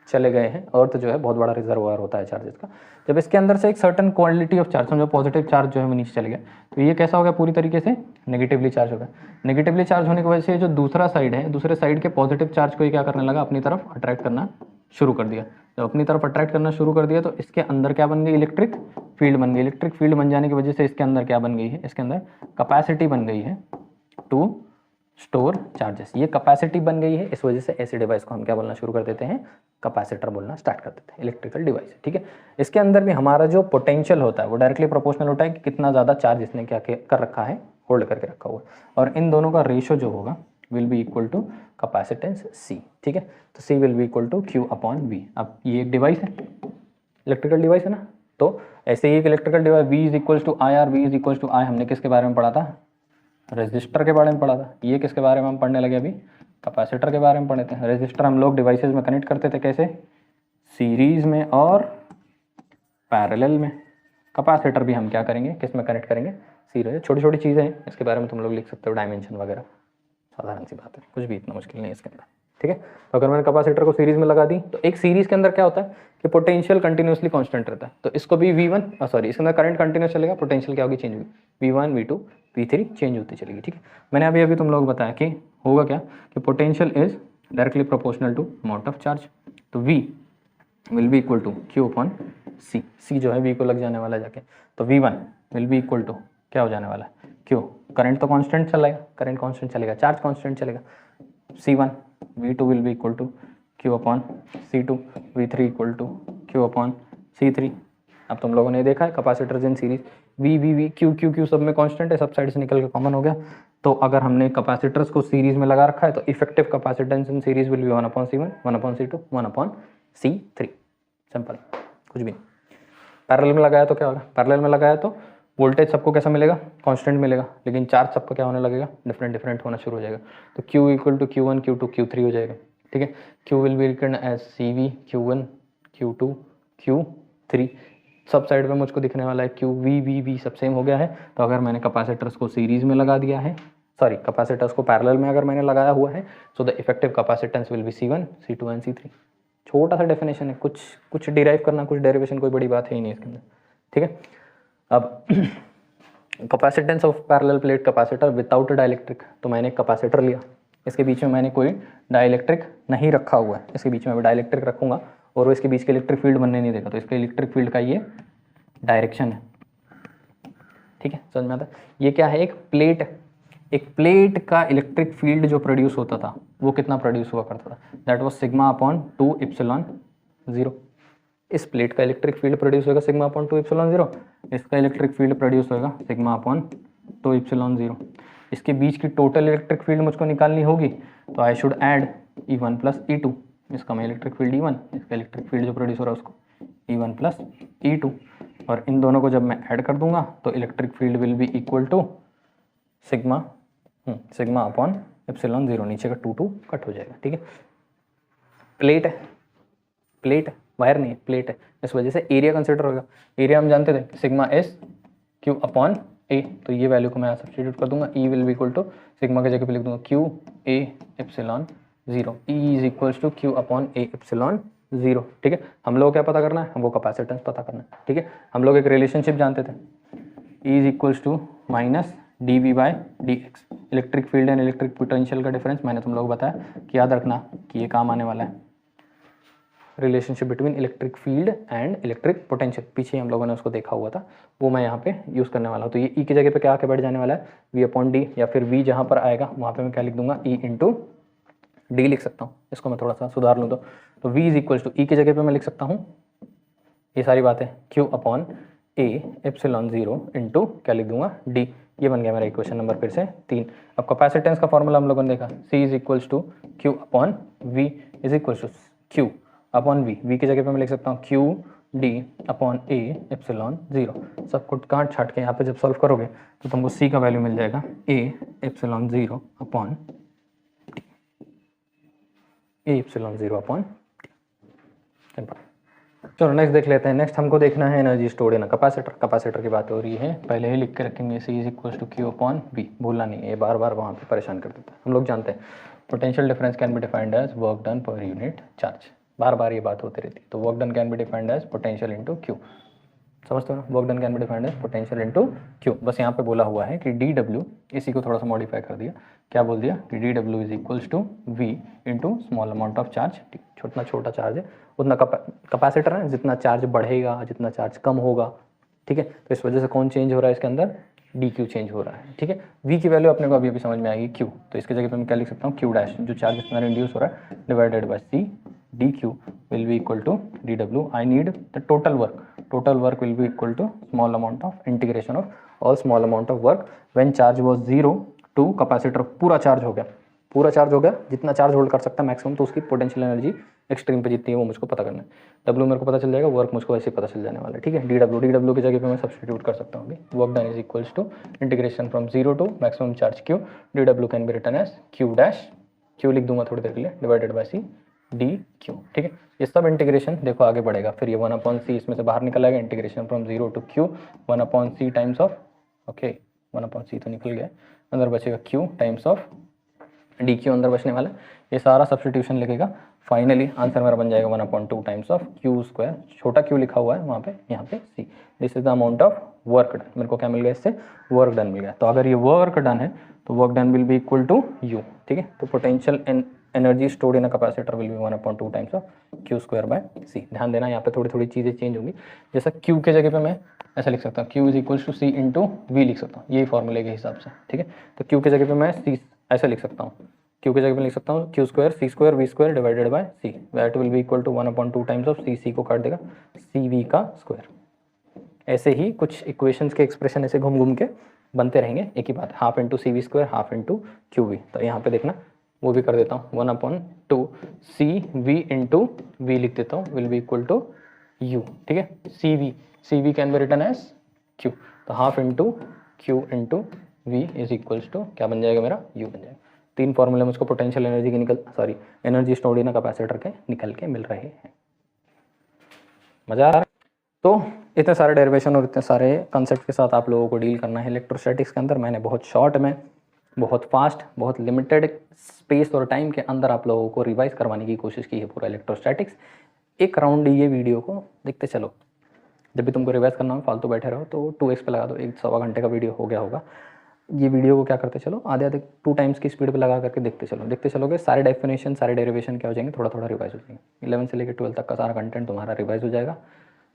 चले गए हैं। अर्थ जो है बहुत बड़ा रिजर्वायर होता है चार्जेस का। जब इसके अंदर से एक सर्टन क्वांटिटी ऑफ चार्ज, समझो पॉजिटिव चार्ज जो है वो नीचे चले गया, तो ये कैसा हो गया, पूरी तरीके से नेगेटिवली चार्ज हो गया। नेगेटिवली चार्ज होने की वजह से जो दूसरा साइड है, दूसरे साइड के पॉजिटिव चार्ज को ये क्या करने लगा, अपनी तरफ अट्रैक्ट करना शुरू कर दिया। जब अपनी तरफ अट्रैक्ट करना शुरू कर दिया तो इसके अंदर क्या बन गई, इलेक्ट्रिक फील्ड बन गई। इलेक्ट्रिक फील्ड बन जाने की वजह से इसके अंदर क्या बन गई है, इसके अंदर कैपेसिटी बन गई है टू स्टोर चार्जेस। ये कैपेसिटी बन गई है, इस वजह से ऐसे डिवाइस को हम क्या बोलना शुरू कर देते हैं, कैपेसिटर बोलना स्टार्ट कर देते हैं। इलेक्ट्रिकल डिवाइस, ठीक है। इसके अंदर भी हमारा जो पोटेंशियल होता है वो डायरेक्टली प्रोपोर्शनल होता है कि कितना ज़्यादा चार्ज इसने क्या कर रखा है, होल्ड करके रखा हुआ है। और इन दोनों का रेशो जो होगा will be equal to capacitance C, ठीक है। तो C will be equal to Q upon V। अब ये एक डिवाइस है, इलेक्ट्रिकल डिवाइस है ना, तो ऐसे ही एक electrical device V is equal to I, R V is equal to I, हमने किसके बारे में पढ़ा था, रेजिस्टर के बारे में पढ़ा था। ये किसके बारे में हम पढ़ने लगे अभी, कैपेसिटर के बारे में पढ़े थे। रेजिस्टर हम लोग डिवाइसेस में कनेक्ट करते थे, कैसे, सीरीज में और पैरेलल में। कैपेसिटर भी हम क्या करेंगे, किस में कनेक्ट करेंगे, सीरीज। छोटी छोटी चीज़ें हैं, इसके बारे में तुम लोग लिख सकते हो, डायमेंशन वगैरह, साधारण सी बात है, कुछ भी इतना मुश्किल नहीं है इसके अंदर, ठीक है। तो अगर मैंने कैपेसिटर को सीरीज में लगा दी, तो एक सीरीज के अंदर क्या होता है कि पोटेंशियल कंटिन्यूसली कांस्टेंट रहता है। तो इसको भी V1 सॉरी इसके अंदर करंट कंटिन्यूस चलेगा, पोटेंशियल क्या होगी, चेंज होगी, V1 V2 V3 चेंज होती चलेगी, ठीक है। मैंने अभी तुम लोग बताया कि होगा क्या, कि potential is directly proportional to amount of charge. तो V will be equal to Q upon C। C जो है V को लग जाने वाला जाके, तो V1 will be equal to क्या हो जाने वाला है, Q। करंट तो कांस्टेंट चलेगा, करंट कांस्टेंट चलेगा, चार्ज कांस्टेंट चलेगा। C1 V2 will be equal to Q upon C2, V3 equal to Q upon C3। अब तुम लोगों ने देखा है capacitors in series, V Q सब में कांस्टेंट है, सब साइड से निकल के कॉमन हो गया। तो अगर हमने कैपेसिटर्स को सीरीज में लगा रखा है तो effective capacitance in series will be 1 upon C1, 1 upon C2, 1 upon C3। Simple, कुछ भी नहीं। पैरेलल में लगाया तो क्या होगा, पैरेलल में लगाया तो वोल्टेज सबको कैसा मिलेगा, कांस्टेंट मिलेगा, लेकिन चार्ज सबका क्या होने लगेगा, डिफरेंट होना शुरू हो जाएगा। तो Q equal to Q1 Q2 Q3 हो जाएगा, ठीक है। Q will be written as CV Q1 Q2 Q3। सब साइड में मुझको दिखने वाला है Q V सब सेम हो गया है। तो अगर मैंने कैपेसिटर्स को सीरीज में लगा दिया है, सॉरी कैपेसिटर्स को पैरेलल में अगर मैंने लगाया हुआ है, so the effective capacitance will be C1 C2 and C3। छोटा सा डेफिनेशन है, कुछ डिराइव करना, कुछ डेरिवेशन, कोई बड़ी बात है ही नहीं इसके अंदर, ठीक है। अब capacitance of parallel plate capacitor without dielectric. तो मैंने एक कैपेसिटर लिया, इसके बीच में मैंने कोई डाइलेक्ट्रिक नहीं रखा हुआ है, इसके बीच में मैं डाइलेक्ट्रिक रखूंगा और वो इसके बीच के इलेक्ट्रिक फील्ड बनने नहीं देगा। तो इसके इलेक्ट्रिक फील्ड का ये डायरेक्शन है, ठीक है, समझ में आता है। ये क्या है, एक प्लेट का इलेक्ट्रिक फील्ड जो प्रोड्यूस होता था वो कितना प्रोड्यूस हुआ करता था, that was sigma upon 2 epsilon 0। इस प्लेट का इलेक्ट्रिक फील्ड प्रोड्यूस होगा सिग्मा अपॉन 2 एप्सिलॉन 0, इसका इलेक्ट्रिक फील्ड प्रोड्यूस होगा सिग्मा अपॉन 2 एप्सिलॉन 0। इसके बीच की टोटल इलेक्ट्रिक फील्ड मुझको निकालनी होगी, तो I should add E1 plus E2। इसका मैं इलेक्ट्रिक फील्ड E1, इसका इलेक्ट्रिक फील्ड जो प्रोड्यूस हो रहा है उसको E1 प्लस E2, और इन दोनों को जब मैं ऐड कर दूंगा तो electric field will be equal to sigma upon epsilon 0। नीचे का 2 कट हो जाएगा, ठीक है। प्लेट है, प्लेट है, वायर नहीं है, प्लेट है, इस वजह से एरिया कंसिडर होगा। एरिया हम जानते थे sigma S Q upon A, तो ये वैल्यू को मैं सब्स्टिट्यूट कर दूंगा। E will be equal to sigma के जगह पे लिख दूंगा Q A epsilon 0, E is equals to Q upon A epsilon 0। ठीक है, हम लोग क्या पता करना है, हमको कैपेसिटेंस पता करना है। ठीक है, हम लोग एक रिलेशनशिप जानते थे, E is equals to minus D V by D X. Electric field and electric potential का डिफरेंस मैंने तुम लोग बताया कि याद रखना कि ये काम आने वाला है, relationship between electric field and electric potential. पीछे हम लोगों ने उसको देखा हुआ था, वो मैं यहाँ पे यूज़ करने वाला हूँ। तो ये ई की जगह पे क्या आके बैठ जाने वाला है, वी अपॉन डी, या फिर वी जहाँ पर आएगा वहाँ पे मैं क्या लिख दूंगा, ई इंटू डी लिख सकता हूँ। इसको मैं थोड़ा सा सुधार लूँ तो वी इज इक्वल्स टू ई की जगह पे मैं लिख सकता हूँ ये सारी बातें Q upon A epsilon 0 into क्या लिख दूंगा, डी। ये बन गया मेरा इक्वेशन नंबर फिर से 3। अब कैपेसिटेंस का फॉर्मूला हम लोगों ने देखा, C is equals to Q upon V is equals to Q upon V की जगह पे मैं लिख सकता हूँ Q D upon A epsilon 0। सब कुछ काट छाट के यहाँ पे जब सॉल्व करोगे तो तुमको सी का वैल्यू मिल जाएगा ए epsilon 0 upon A epsilon 0 upon. चलो नेक्स्ट देख लेते हैं। नेक्स्ट हमको देखना है energy stored in a capacitor. Capacitor की बात हो रही है, पहले ही लिख के रखेंगे C is equals to Q upon V, भूलना नहीं है, ये बार बार वहाँ पे परेशान कर देता है। हम लोग जानते हैं potential difference can be defined as work done per unit charge, बार बार ये बात होती रहती है। तो work done can be defined as potential into Q, समझते हो ना, work done can be defined as potential into Q. बस यहाँ पे बोला हुआ है कि डी डब्ल्यू, इसी को थोड़ा सा मॉडिफाई कर दिया, क्या बोल दिया कि D W is equals to V into small amount of charge T. जितना छोटा चार्ज है उतना कैपेसिटर है, जितना चार्ज बढ़ेगा जितना चार्ज कम होगा। ठीक है, तो इस वजह से कौन चेंज हो रहा है इसके अंदर, डी क्यू चेंज हो रहा है। ठीक है, वी की वैल्यू अपने को अभी समझ में आएगी क्यू, तो इसके जगह पे मैं क्या लिख सकता हूँ, क्यू डैश, जो चार्ज इसके अंदर इंड्यूस हो रहा है, divided by C D Q will be equal to D W. I need the total work will be equal to small amount of integration of all small amount of work when charge was 0 to capacitor पूरा चार्ज हो गया, जितना चार्ज होल्ड कर सकता है मैक्सिमम, तो उसकी पोटेंशियल एनर्जी एक्सट्रीम पे जितनी है वो मुझको पता करना है। डब्ल्यू मेरे को पता चल जाएगा, वर्क मुझको ऐसे पता चल जाने वाला है। ठीक है, डी डब्ल्यू की जगह पे मैं सब्स्टिट्यूट कर सकता हूँ अभी, work done is equals to integration from 0 to maximum charge Q, D W can be written as Q dash, Q लिख दूंगा थोड़ी देर के लिए, divided by C D Q. ठीक है, ये सब इंटीग्रेशन देखो आगे बढ़ेगा, फिर ये 1/c इसमें से बाहर निकल आएगा, integration from 0 to Q 1/c times of, okay 1/c तो निकल गया, अंदर बचेगा Q times of D Q अंदर बचने वाला है। ये सारा सब्स्टिट्यूशन लिखेगा, फाइनली आंसर मेरा बन जाएगा 1/2 टाइम्स ऑफ क्यू स्क्वायर, छोटा क्यू लिखा हुआ है वहाँ पे, यहाँ पे C. This is the amount of work done. मेरे को क्या मिल गया इससे, वर्क डन मिल गया। तो अगर ये वर्क डन है तो work done will be equal to U. ठीक है, तो potential energy stored in a capacitor will be 1/2 times of Q square by C. ध्यान देना यहाँ पे थोड़ी थोड़ी चीज़ें चेंज होंगी, जैसा क्यू के जगह पे मैं ऐसा लिख सकता हूँ, Q is equals to C into V लिख सकता हूँ, यही फॉर्मूले के हिसाब से। ठीक है, तो क्यू के जगह पे मैं सी ऐसा लिख सकता हूँ, क्यू की जगह पे लिख सकता हूँ Q square C square V square divided by C, that will be equal to 1/2 times of C को काट देगा सी वी का स्क्वायर। ऐसे ही कुछ इक्वेशंस के एक्सप्रेशन ऐसे घूम घूम के बनते रहेंगे, एक ही बात, half into C V square half into Q V. तो यहाँ पे देखना वो भी कर देता हूँ, 1/2 सी वी इंटू वी लिख देता हूँ, will be equal to U. ठीक है, C V can be written as Q, तो half into Q into V is equals to क्या बन जाएगा मेरा, यू बन जाएगा। 3 फॉर्मूले मुझको पोटेंशियल एनर्जी के एनर्जी स्टोर्ड इन कैपेसिटर के निकल के मिल रहे हैं। मजा आ रहा है? तो इतने सारे डेरिवेशन और इतने सारे कंसेप्ट के साथ आप लोगों को डील करना है इलेक्ट्रोस्टैटिक्स के अंदर। मैंने बहुत शॉर्ट में, बहुत फास्ट, बहुत लिमिटेड स्पेस और टाइम के अंदर आप लोगों को रिवाइज करवाने की कोशिश की है पूरा इलेक्ट्रोस्टैटिक्स। एक राउंड ये वीडियो को देखते चलो, जब भी तुमको रिवाइज करना हो फालतू बैठे रहो तो 2x पे लगा दो, 1-1.25 घंटे का वीडियो हो गया होगा। ये वीडियो को क्या करते चलो, आधे 2 टाइम्स की स्पीड पे लगा करके देखते चलोगे, सारे डेफिनेशन सारे डेरिवेशन क्या हो जाएंगे, थोड़ा थोड़ा रिवाइज हो जाएंगे। 11 से लेकर 12 तक का सारा कंटेंट तुम्हारा रिवाइज हो जाएगा।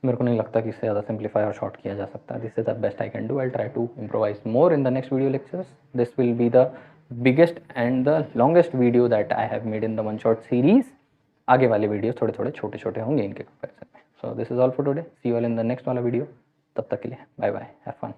मेरे को नहीं लगता कि इससे ज़्यादा सिंप्लीफाई और शॉर्ट किया जा सकता है। This is the best I can do. I try to improvise more in the next video lectures. This will be the biggest and the longest video that I have made in the one shot series. आगे वाले वीडियो थोड़े थोड़े छोटे छोटे होंगे इनके कंपेरिजन में। So this is all for today, see you all in the next वाला वीडियो। तब तक के लिए बाय बाय, हैव फन।